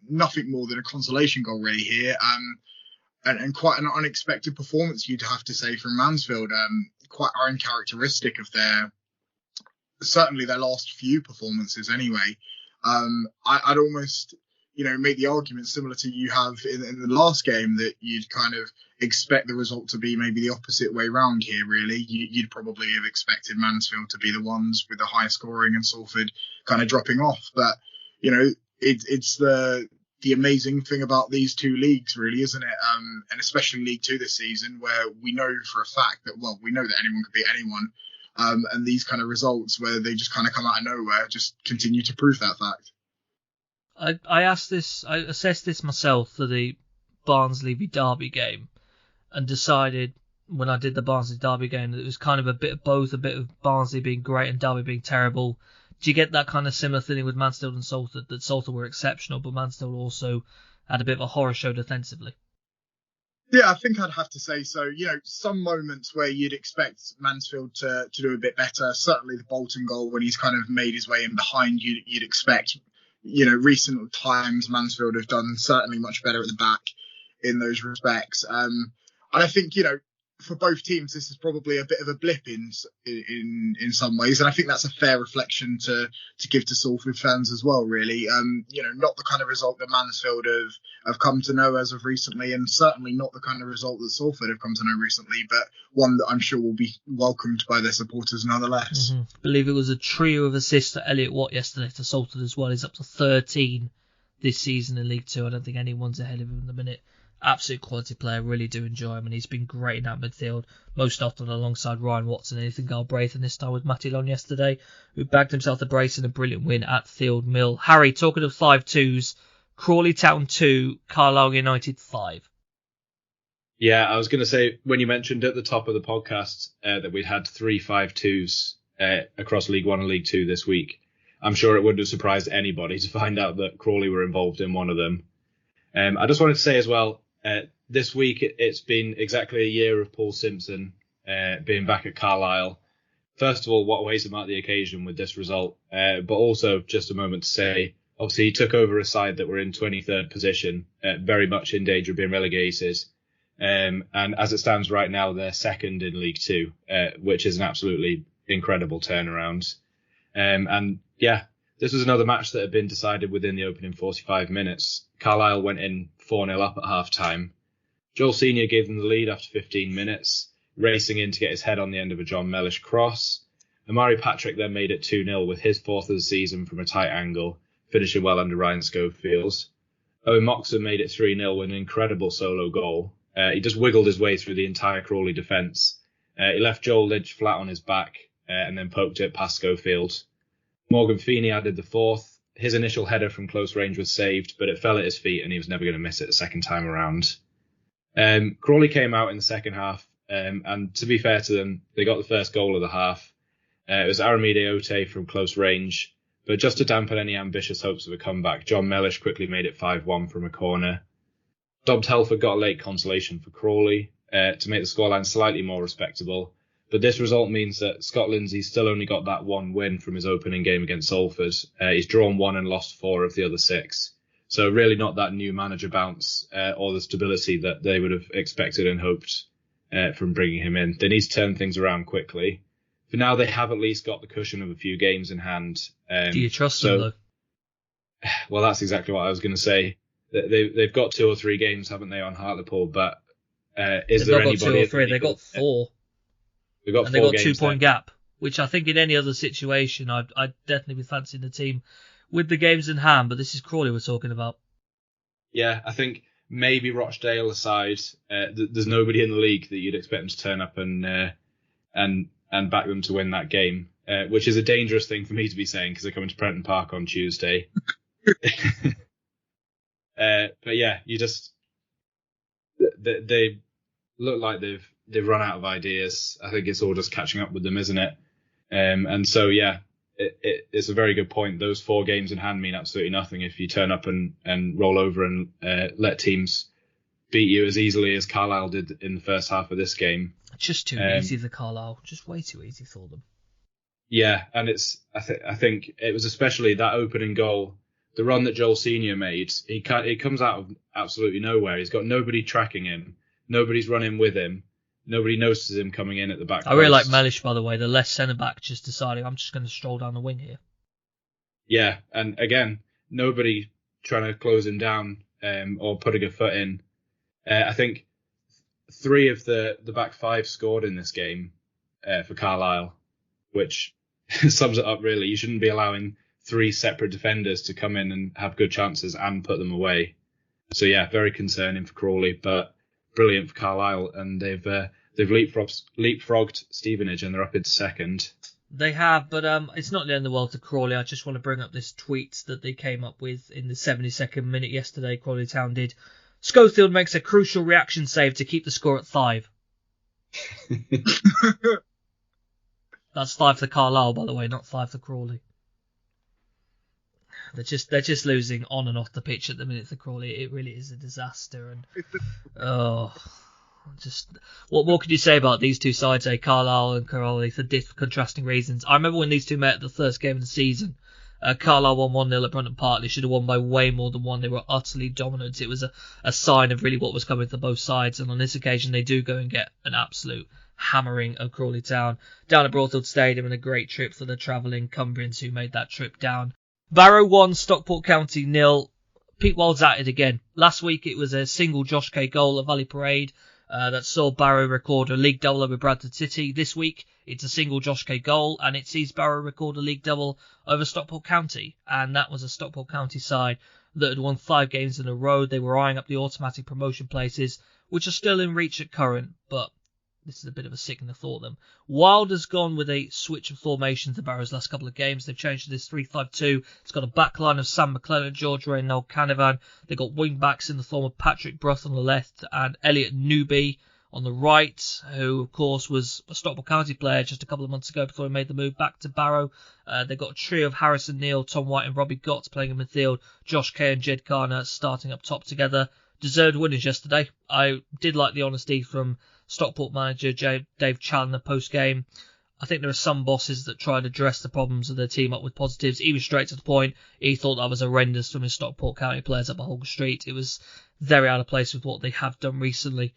Nothing more than a consolation goal really here, and quite an unexpected performance, you'd have to say, from Mansfield. Quite uncharacteristic of certainly their last few performances anyway. I'd almost, make the argument similar to you have in the last game, that you'd kind of expect the result to be maybe the opposite way round here, really. You'd probably have expected Mansfield to be the ones with the high scoring and Salford kind of dropping off. But, it's the amazing thing about these two leagues, really, isn't it? And especially League Two this season, where we know for a fact that, we know that anyone could beat anyone. And these kind of results where they just kind of come out of nowhere just continue to prove that fact. I assessed this myself for the Barnsley v Derby game, and decided when I did the Barnsley Derby game that it was kind of a bit of both, a bit of Barnsley being great and Derby being terrible. Do you get that kind of similar feeling with Mansfield and Salford, that Salford were exceptional, but Mansfield also had a bit of a horror show defensively? Yeah, I think I'd have to say so. Some moments where you'd expect Mansfield to do a bit better. Certainly the Bolton goal, when he's kind of made his way in behind, you'd expect. Recent times Mansfield have done certainly much better at the back in those respects. And I think, for both teams, this is probably a bit of a blip in some ways, and I think that's a fair reflection to give to Salford fans as well, really. Not the kind of result that Mansfield have come to know as of recently, and certainly not the kind of result that Salford have come to know recently, but one that I'm sure will be welcomed by their supporters nonetheless. I believe it was a trio of assists for Elliot Watt yesterday to Salford as well. He's up to 13 this season in League Two. I don't think anyone's ahead of him in the minute. Absolute quality player, really do enjoy him, and he's been great in that midfield, most often alongside Ryan Watson and Ethan Galbraith, and this time with Matty Lund yesterday, who bagged himself the brace in a brilliant win at Field Mill. Harry, talking of 5-2s, Crawley Town 2, Carlisle United 5. Yeah, I was going to say, when you mentioned at the top of the podcast that we'd had 3 5-2s across League One and League Two this week, I'm sure it wouldn't have surprised anybody to find out that Crawley were involved in one of them. I just wanted to say as well, this week it's been exactly a year of Paul Simpson being back at Carlisle. First of all, what a way to mark the occasion with this result, but also just a moment to say, obviously he took over a side that were in 23rd position, very much in danger of being relegated. And as it stands right now, they're second in League Two, which is an absolutely incredible turnaround. And yeah, this was another match that had been decided within the opening 45 minutes. Carlisle went in 4-0 up at half-time. Joel Senior gave them the lead after 15 minutes, racing in to get his head on the end of a John Mellish cross. Amari Patrick then made it 2-0 with his fourth of the season from a tight angle, finishing well under Ryan Schofield. Owen Moxon made it 3-0 with an incredible solo goal. He just wiggled his way through the entire Crawley defence. He left Joel Lidge flat on his back and then poked it past Schofield. Morgan Feeney added the fourth. His initial header from close range was saved, but it fell at his feet and he was never going to miss it the second time around. Crawley came out in the second half, and to be fair to them, they got the first goal of the half. It was Aramide Ote from close range, but just to dampen any ambitious hopes of a comeback, John Mellish quickly made it 5-1 from a corner. Dobbs Telford got a late consolation for Crawley to make the scoreline slightly more respectable. But this result means that Scott Lindsay's still only got that one win from his opening game against Salford. He's drawn 1 and lost 4 of the other 6. So really not that new manager bounce or the stability that they would have expected and hoped from bringing him in. They need to turn things around quickly. for now they have at least got the cushion of a few games in hand. Do you trust them though? Well, that's exactly what I was going to say. They've got 2 or 3 games, haven't they, on Hartlepool? But is there anybody? They've not got 2 or 3. They've got 4. They've got 4 and they've got games 2-point gap, which I think in any other situation I'd definitely be fancying the team with the games in hand. But this is Crawley we're talking about. Yeah, I think maybe Rochdale aside, there's nobody in the league that you'd expect them to turn up and back them to win that game, which is a dangerous thing for me to be saying because they're coming to Prenton Park on Tuesday. But yeah, they look like they've run out of ideas. I think it's all just catching up with them, isn't it? And so yeah, it's a very good point. Those 4 games in hand mean absolutely nothing if you turn up and roll over and let teams beat you as easily as Carlisle did in the first half of this game. Just too easy for Carlisle. Just way too easy for them. Yeah, and I think it was especially that opening goal, the run that Joel Senior made. He comes out of absolutely nowhere. He's got nobody tracking him. Nobody's running with him. Nobody notices him coming in at the back. I really like Mellish, by the way, the left centre back, just deciding I'm just going to stroll down the wing here. Yeah, and again, nobody trying to close him down or putting a foot in. I think 3 of the back 5 scored in this game for Carlisle, which sums it up really. You shouldn't be allowing 3 separate defenders to come in and have good chances and put them away. So yeah, very concerning for Crawley, but brilliant for Carlisle, and they've leapfrogged Stevenage and they're up into second. They have, but it's not the end of the world to Crawley. I just want to bring up this tweet that they came up with in the 72nd minute yesterday. Crawley Town did. Schofield makes a crucial reaction save to keep the score at 5. That's 5 for Carlisle, by the way, not 5 for Crawley. They're just losing on and off the pitch at the minute for Crawley. It really is a disaster. And just what more could you say about these two sides, Carlisle and Crawley, for contrasting reasons? I remember when these two met at the first game of the season. Carlisle won 1-0 at Prenton Park. They should have won by way more than 1. They were utterly dominant. It was a sign of really what was coming for both sides. And on this occasion, they do go and get an absolute hammering of Crawley Town down at Bloomfield Stadium, and a great trip for the travelling Cumbrians who made that trip down. Barrow 1, Stockport County 0. Pete Wild's at it again. Last week it was a single Josh K goal at Valley Parade that saw Barrow record a league double over Bradford City. This week it's a single Josh K goal, and it sees Barrow record a league double over Stockport County, and that was a Stockport County side that had won 5 games in a row. They were eyeing up the automatic promotion places, which are still in reach at current, but this is a bit of a sickening thought them. Wild has gone with a switch of formation to Barrow's last couple of games. They've changed to this 3-5-2. It's got a back line of Sam McClellan, George Ray and Noel Canavan. They've got wing backs in the form of Patrick Bruth on the left and Elliot Newby on the right, who of course was a Stockport County player just a couple of months ago before he made the move back to Barrow. They've got a trio of Harrison Neal, Tom White and Robbie Gotts playing in midfield. Josh Kay and Jed Garner starting up top together. Deserved winners yesterday. I did like the honesty from Stockport manager Dave Challoner post-game. I think there are some bosses that try to address the problems of their team up with positives. He was straight to the point. He thought that was horrendous from his Stockport County players up at Holger Street. It was very out of place with what they have done recently.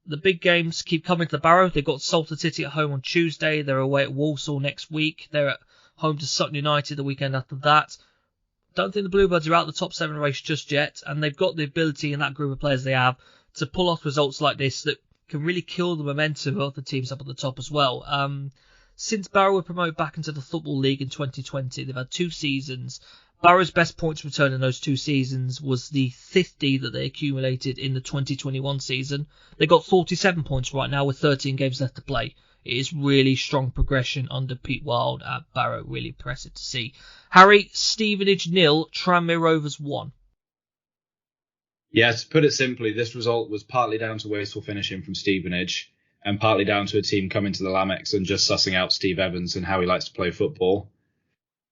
The big games keep coming to Barrow. They've got Salford City at home on Tuesday. They're away at Walsall next week. They're at home to Sutton United the weekend after that. Don't think the Bluebirds are out of the top 7 race just yet, and they've got the ability in that group of players they have to pull off results like this that can really kill the momentum of the teams up at the top as well. Since Barrow were promoted back into the Football League in 2020, they've had 2 seasons. Barrow's best points return in those 2 seasons was the 50 that they accumulated in the 2021 season. They got 47 points right now with 13 games left to play. It is really strong progression under Pete Wild at Barrow. Really impressive to see. Harry, Stevenage 0, Tranmere Rovers 1. Yeah, to put it simply, this result was partly down to wasteful finishing from Stevenage and partly down to a team coming to the Lamex and just sussing out Steve Evans and how he likes to play football.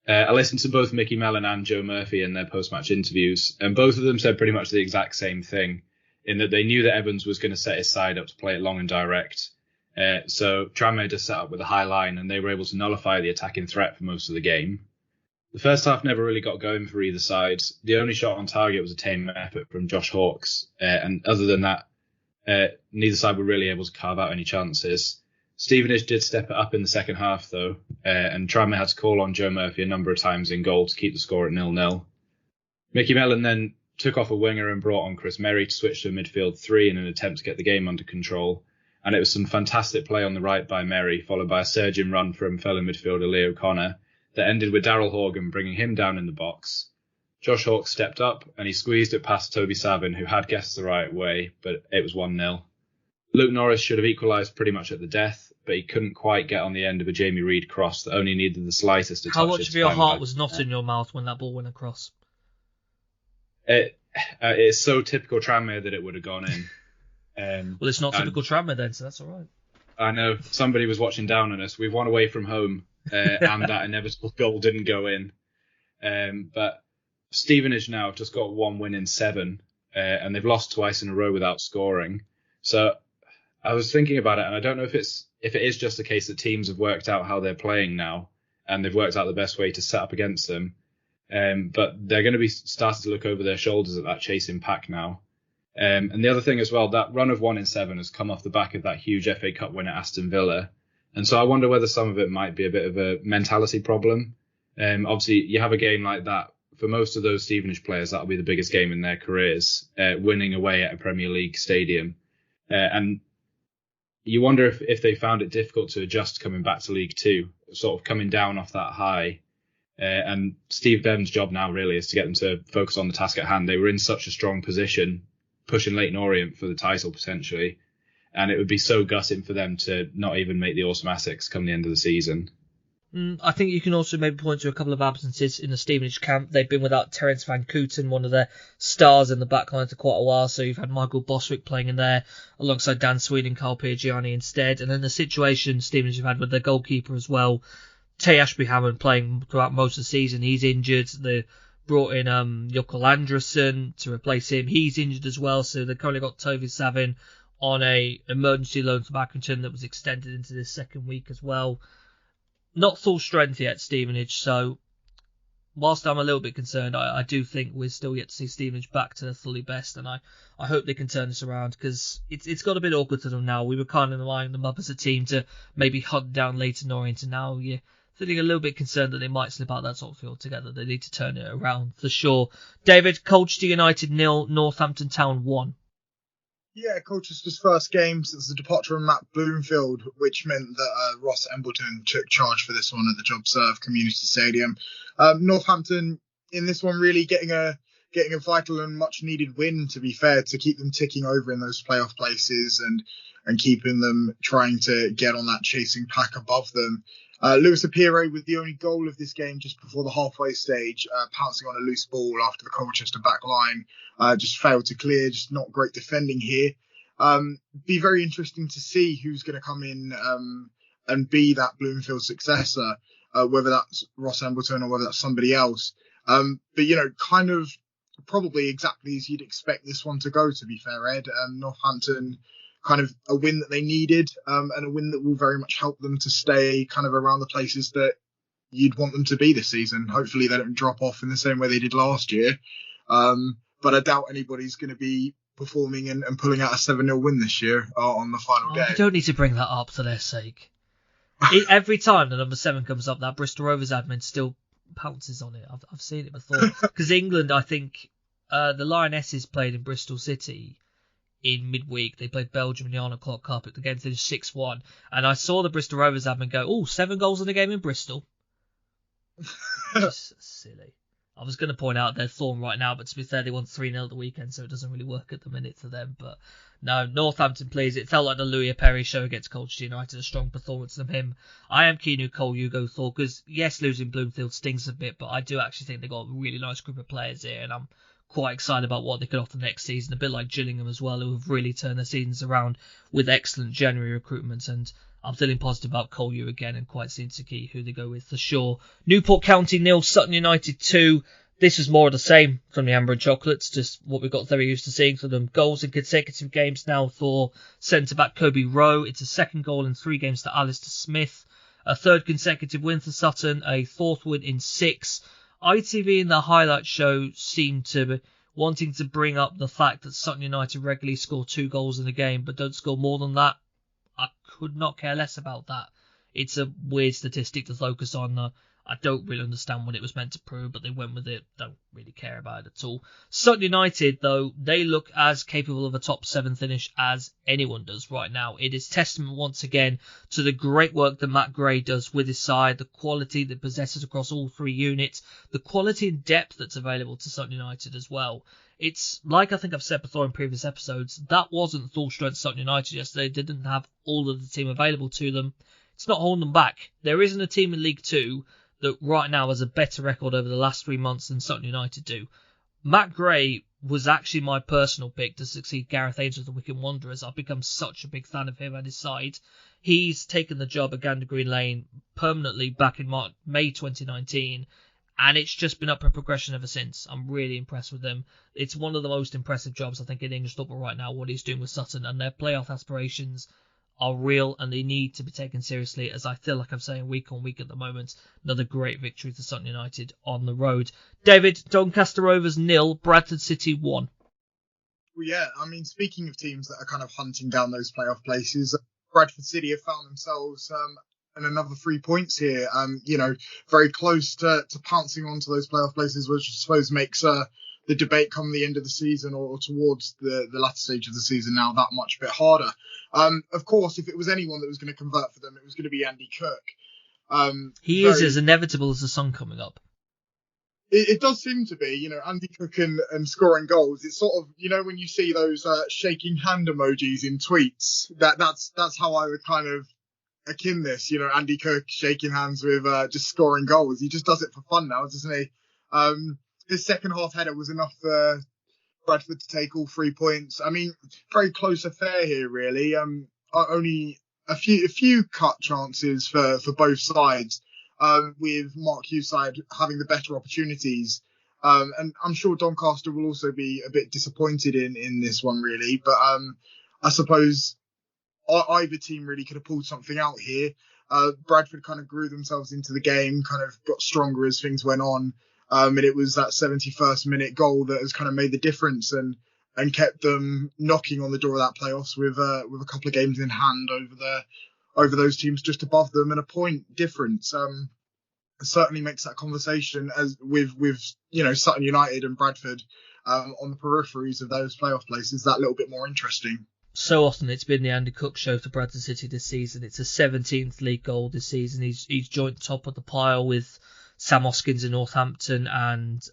I listened to both Mickey Mellon and Joe Murphy in their post-match interviews, and both of them said pretty much the exact same thing, in that they knew that Evans was going to set his side up to play it long and direct. So Tranmere just set up with a high line, and they were able to nullify the attacking threat for most of the game. The first half never really got going for either side. The only shot on target was a tame effort from Josh Hawkes, and other than that, neither side were really able to carve out any chances. Stevenage did step it up in the second half, though, and Tranmere had to call on Joe Murphy a number of times in goal to keep the score at 0-0. Mickey Mellon then took off a winger and brought on Chris Merry to switch to a midfield three in an attempt to get the game under control. And it was some fantastic play on the right by Merry, followed by a surging run from fellow midfielder Leo Connor, that ended with Daryl Horgan bringing him down in the box. Josh Hawke stepped up and he squeezed it past Toby Savin, who had guessed the right way, but it was 1-0. Luke Norris should have equalised pretty much at the death, but he couldn't quite get on the end of a Jamie Reid cross that only needed the slightest to touch. How much of your heart was not in your mouth when that ball went across? It's so typical Tranmere that it would have gone in. Well, it's not typical Tranmere then, so that's all right. I know somebody was watching down on us. We've won away from home, and that inevitable goal didn't go in. But Stevenage now have just got 1 win in 7, and they've lost twice in a row without scoring. So I was thinking about it, and I don't know if it is just a case that teams have worked out how they're playing now, and they've worked out the best way to set up against them. But they're going to be starting to look over their shoulders at that chasing pack now. And the other thing as well, that run of 1 in 7 has come off the back of that huge FA Cup win at Aston Villa. And so I wonder whether some of it might be a bit of a mentality problem. Obviously, you have a game like that. For most of those Stevenage players, that'll be the biggest game in their careers, winning away at a Premier League stadium. And you wonder if they found it difficult to adjust coming back to League Two, sort of coming down off that high. And Steve Bevins' job now really is to get them to focus on the task at hand. They were in such a strong position, pushing Leyton Orient for the title potentially, and it would be so gutting for them to not even make the Automatics come the end of the season. I think you can also maybe point to a couple of absences in the Stevenage camp. They've been without Terence Van Kooten, one of their stars in the backline, for quite a while. So you've had Michael Boswick playing in there alongside Dan Sweeney and Carl Piergianni instead. And then the situation Stevenage have had with their goalkeeper as well, Tay Ashby-Hammond, playing throughout most of the season. He's injured. They brought in Jokal Andresen to replace him. He's injured as well. So they've currently got Toby Savin on a emergency loan from Accrington that was extended into this second week as well. Not full strength yet, Stevenage, so whilst I'm a little bit concerned, I do think we're still yet to see Stevenage back to their fully best, and I hope they can turn this around, because it's got a bit awkward to them now. We were kind of lining them up as a team to maybe hunt down Leyton Orient, and now you're feeling a little bit concerned that they might slip out that sort of field together. They need to turn it around for sure. David, Colchester United 0, Northampton Town 1. Yeah, Colchester's first game since the departure of Matt Bloomfield, which meant that Ross Embleton took charge for this one at the JobServe Community Stadium. Northampton in this one really getting a vital and much needed win, to be fair, to keep them ticking over in those playoff places and keeping them trying to get on that chasing pack above them. Lewis Apire with the only goal of this game just before the halfway stage, pouncing on a loose ball after the Colchester back line. Just failed to clear, just not great defending here. Be very interesting to see who's going to come in and be that Bloomfield successor, whether that's Ross Embleton or whether that's somebody else. But, kind of probably exactly as you'd expect this one to go, to be fair, Ed. Northampton, kind of a win that they needed, and a win that will very much help them to stay kind of around the places that you'd want them to be this season. Hopefully they don't drop off in the same way they did last year. But I doubt anybody's going to be performing and pulling out a 7-0 win this year on the final day. You don't need to bring that up for their sake. Every time the number 7 comes up, that Bristol Rovers admin still pounces on it. I've seen it before. Because England, I think, the Lionesses played in Bristol City in midweek. They played Belgium in the Arnold Clark Cup against 6-1. And I saw the Bristol Rovers admin go, 7 goals in a game in Bristol. Just silly. I was going to point out their form right now, but to be fair, they won 3-0 the weekend, so it doesn't really work at the minute for them. But no, Northampton, please. It felt like the Louis Perry show against Colchester United, a strong performance from him. I am keen who Cole Hugo thought, because yes, losing Bloomfield stings a bit, but I do actually think they got a really nice group of players here, and I'm quite excited about what they could offer next season. A bit like Gillingham as well, who have really turned their seasons around with excellent January recruitment, and I'm feeling positive about Collier again, and quite keen to see who they go with for sure. Newport County 0, Sutton United 2. This was more of the same from the Amber and Chocolates, just what we got very used to seeing from them. Goals in consecutive games now for centre-back Kobe Rowe. It's a second goal in 3 games to Alistair Smith. A third consecutive win for Sutton, a fourth win in 6. ITV in the highlight show seemed to be wanting to bring up the fact that Sutton United regularly score 2 goals in a game, but don't score more than that. I could not care less about that. It's a weird statistic to focus on. I don't really understand what it was meant to prove, but they went with it. Don't really care about it at all. Sutton United, though, they look as capable of a top 7 finish as anyone does right now. It is testament once again to the great work that Matt Gray does with his side, the quality that possesses across all 3 units, the quality and depth that's available to Sutton United as well. It's like I think I've said before in previous episodes, that wasn't full strength Sutton United yesterday. They didn't have all of the team available to them. It's not holding them back. There isn't a team in League 2 that right now has a better record over the last 3 months than Sutton United do. Matt Gray was actually my personal pick to succeed Gareth Ainsworth of the Wycombe Wanderers. I've become such a big fan of him and his side. He's taken the job at Gander Green Lane permanently back in May 2019, and it's just been up for progression ever since. I'm really impressed with him. It's one of the most impressive jobs, I think, in English football right now, what he's doing with Sutton, and their playoff aspirations are real and they need to be taken seriously, as I feel like I'm saying week on week at the moment. Another great victory for Sutton United on the road. David, Doncaster Rovers 0, Bradford City 1. Well, yeah, I mean, speaking of teams that are kind of hunting down those playoff places, Bradford City have found themselves and another 3 points here. Very close to pouncing onto those playoff places, which I suppose makes the debate come the end of the season or towards the latter stage of the season now that much bit harder. Of course, if it was anyone that was going to convert for them, it was going to be Andy Cook. He is as inevitable as the sun coming up. It does seem to be, Andy Cook and scoring goals. It's sort of, when you see those shaking hand emojis in tweets, that's how I would kind of akin this, Andy Cook shaking hands with just scoring goals. He just does it for fun now, doesn't he? His second half header was enough for Bradford to take all 3 points. I mean, very close affair here, really. Only a few cut chances for both sides, with Mark Hughes' side having the better opportunities. And I'm sure Doncaster will also be a bit disappointed in this one, really. But I suppose either team really could have pulled something out here. Bradford kind of grew themselves into the game, kind of got stronger as things went on. And it was that 71st minute goal that has kind of made the difference and kept them knocking on the door of that playoffs with a couple of games in hand over those teams just above them and a point difference. It certainly makes that conversation as with Sutton United and Bradford on the peripheries of those playoff places that little bit more interesting. So often it's been the Andy Cook show for Bradford City this season. It's a 17th league goal this season. He's joint top of the pile with Sam Hoskins in Northampton and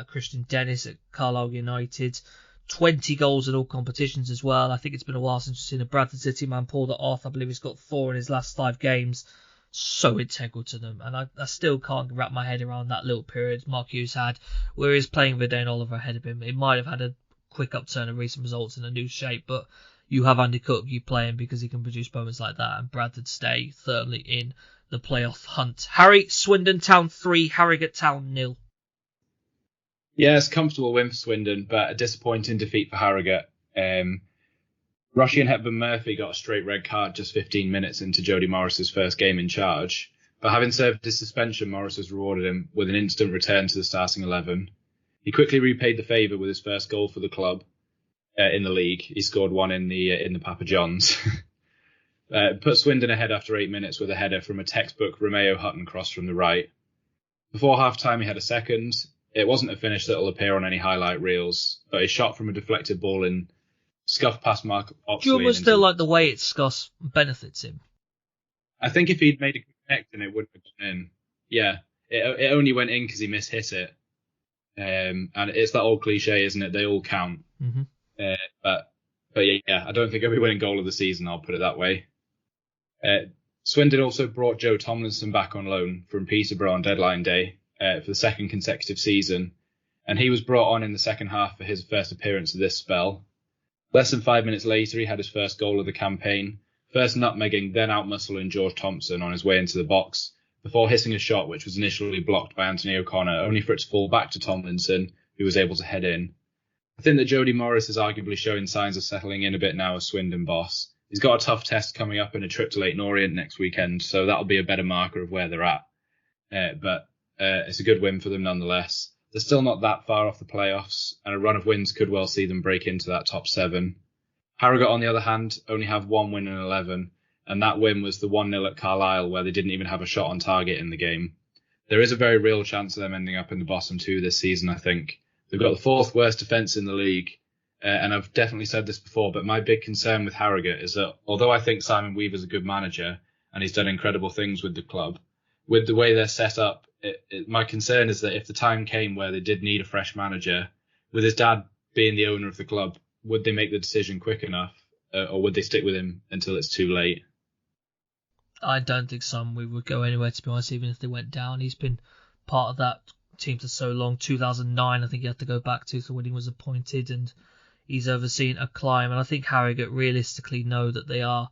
Christian Dennis at Carlisle United. 20 goals in all competitions as well. I think it's been a while since we've seen a Bradford City man pull that off. I believe he's got 4 in his last 5 games. So integral to them. And I still can't wrap my head around that little period Mark Hughes had where he was playing with Dane Oliver ahead of him. It might have had a quick upturn of recent results in a new shape, but you have Andy Cook, you play him because he can produce moments like that, and Bradford stay firmly in the playoff hunt. Harry, Swindon Town 3, Harrogate Town 0. Yeah, it's a comfortable win for Swindon, but a disappointing defeat for Harrogate. Rushy and Hepburn Murphy got a straight red card just 15 minutes into Jody Morris's first game in charge. But having served his suspension, Morris has rewarded him with an instant return to the starting 11. He quickly repaid the favour with his first goal for the club in the league. He scored one in the Papa John's. Put Swindon ahead after 8 minutes with a header from a textbook Romeo Hutton cross from the right. Before half-time, he had a second. It wasn't a finish that will appear on any highlight reels, but a shot from a deflected ball in scuffed past Mark Oxley. Do you almost feel like the way it's scuffed benefits him? I think if he'd made a connection, it would have gone in. Yeah, it only went in because he mishit it. And it's that old cliche, isn't it? They all count. Mm-hmm. But yeah, I don't think he'll be winning goal of the season, I'll put it that way. Swindon also brought Joe Tomlinson back on loan from Peterborough on deadline day for the second consecutive season, and he was brought on in the second half for his first appearance of this spell. Less than 5 minutes later, he had his first goal of the campaign, first nutmegging, then out-muscling George Thompson on his way into the box, before hitting a shot which was initially blocked by Anthony O'Connor, only for it to fall back to Tomlinson, who was able to head in. I think that Jody Morris is arguably showing signs of settling in a bit now as Swindon boss. He's got a tough test coming up in a trip to Leyton Orient next weekend, so that'll be a better marker of where they're at. But it's a good win for them nonetheless. They're still not that far off the playoffs, and a run of wins could well see them break into that top 7. Harrogate, on the other hand, only have 1 win in 11, and that win was the 1-0 at Carlisle, where they didn't even have a shot on target in the game. There is a very real chance of them ending up in the bottom two this season, I think. They've got the fourth worst defence in the league, and I've definitely said this before, but my big concern with Harrogate is that although I think Simon Weaver's a good manager and he's done incredible things with the club, with the way they're set up, my concern is that if the time came where they did need a fresh manager, with his dad being the owner of the club, would they make the decision quick enough, or would they stick with him until it's too late? I don't think Simon Weaver would go anywhere, to be honest, even if they went down. He's been part of that team for so long. 2009, I think he had to go back to when he was appointed, and he's overseen a climb. And I think Harrogate realistically know that they are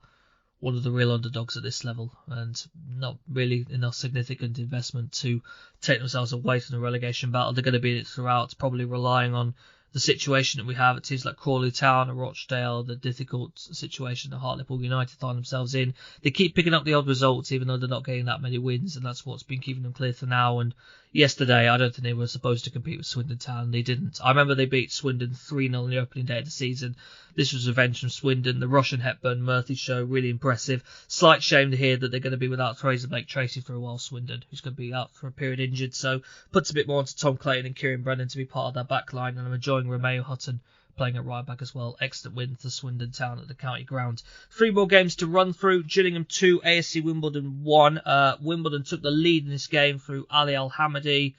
one of the real underdogs at this level, and not really enough significant investment to take themselves away from the relegation battle. They're going to be in it throughout, probably relying on the situation that we have at teams like Crawley Town and Rochdale, the difficult situation that Hartlepool United find themselves in. They keep picking up the odd results, even though they're not getting that many wins, and that's what's been keeping them clear for now. And yesterday, I don't think they were supposed to compete with Swindon Town. They didn't. I remember they beat Swindon 3-0 on the opening day of the season. This was revenge from Swindon. The Russian Hepburn Murphy show, really impressive. Slight shame to hear that they're going to be without Fraser Blake Tracy for a while, Swindon, who's going to be out for a period injured. So puts a bit more onto Tom Clayton and Kieran Brennan to be part of that back line. And I'm enjoying Romeo Hutton playing at right back as well. Excellent win for Swindon Town at the county ground. 3 more games to run through. Gillingham 2, ASC Wimbledon 1. Wimbledon took the lead in this game through Ali Al-Hamadi.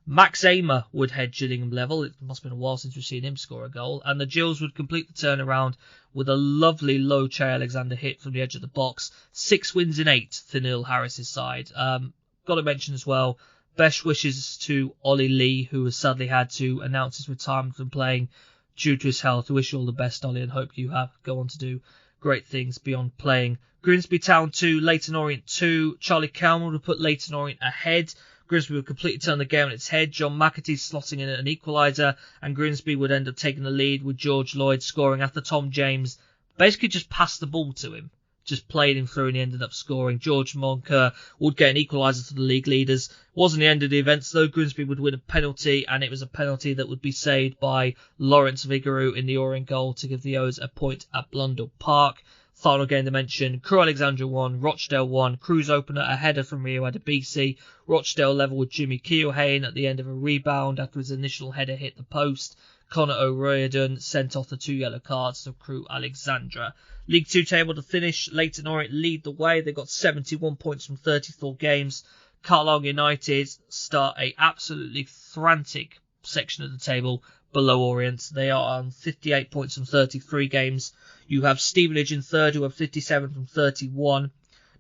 Max Amer would head Gillingham level. It must have been a while since we've seen him score a goal. And the Gills would complete the turnaround with a lovely low Che Alexander hit from the edge of the box. 6 wins in 8 for Neil Harris's side. Got to mention as well, best wishes to Ollie Lee, who has sadly had to announce his retirement from playing due to his health. I wish you all the best, Ollie, and hope you go on to do great things beyond playing. Grimsby Town 2, Leyton Orient 2. Charlie Cowman would put Leyton Orient ahead. Grimsby would completely turn the game on its head. John McAtee slotting in an equaliser, and Grimsby would end up taking the lead with George Lloyd scoring after Tom James basically just passed the ball to him. Just played him through and he ended up scoring. George Moncur would get an equaliser to the league leaders. Wasn't the end of the events though. Grimsby would win a penalty, and it was a penalty that would be saved by Lawrence Vigouroux in the Orient goal to give the O's a point at Blundell Park. Final game to mention, Crewe Alexandra 1, Rochdale 1, Crewe's opener, a header from Rio Adebisi. Rochdale level with Jimmy Keohane at the end of a rebound after his initial header hit the post. Connor O'Riordan sent off the 2 yellow cards to Crewe Alexandra. League 2 table to finish, Leyton Orient lead the way. They got 71 points from 34 games. Carlisle United start a absolutely frantic section of the table below Orient. They are on 58 points from 33 games. You have Stevenage in third, who have 57 from 31.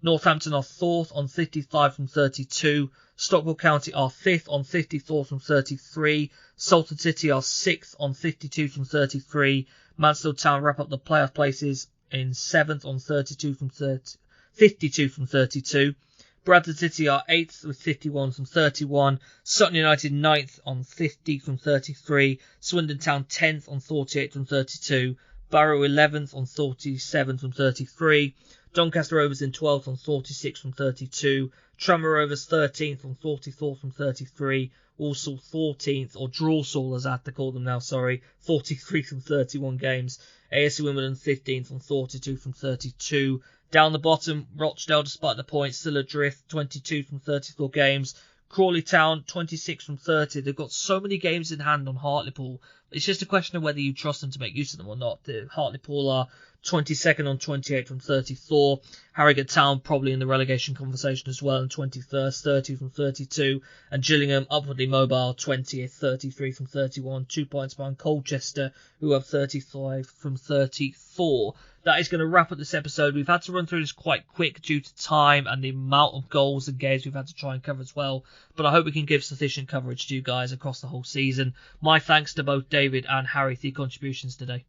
Northampton are fourth on 55 from 32. Stockwell County are fifth on 54 from 33. Salford City are sixth on 52 from 33. Mansfield Town wrap up the playoff places in seventh on 52 from 32. Bradford City are 8th with 51 from 31. Sutton United 9th on 50 from 33. Swindon Town 10th on 48 from 32. Barrow 11th on 47 from 33. Doncaster Rovers in 12th on 46 from 32. Tranmere Rovers 13th on 44 from 33. Walsall 14th, or Drawsall as I have to call them now, 43 from 31 games. ASC Wimbledon 15th on 42 from 32. Down the bottom, Rochdale, despite the points, still adrift, 22 from 34 games. Crawley Town, 26 from 30. They've got so many games in hand on Hartlepool. It's just a question of whether you trust them to make use of them or not. The Hartlepool are 22nd on 28 from 34. Harrogate Town probably in the relegation conversation as well, and 21st, 30 from 32. And Gillingham upwardly mobile, 20th, 33 from 31. 2 points behind Colchester, who have 35 from 34. That is going to wrap up this episode. We've had to run through this quite quick due to time and the amount of goals and games we've had to try and cover as well. But I hope we can give sufficient coverage to you guys across the whole season. My thanks to both David and Harry for your contributions today.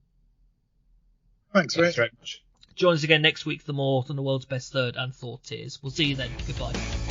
Thanks very much. Join us again next week for more on the world's best third and fourth tiers. We'll see you then. Goodbye.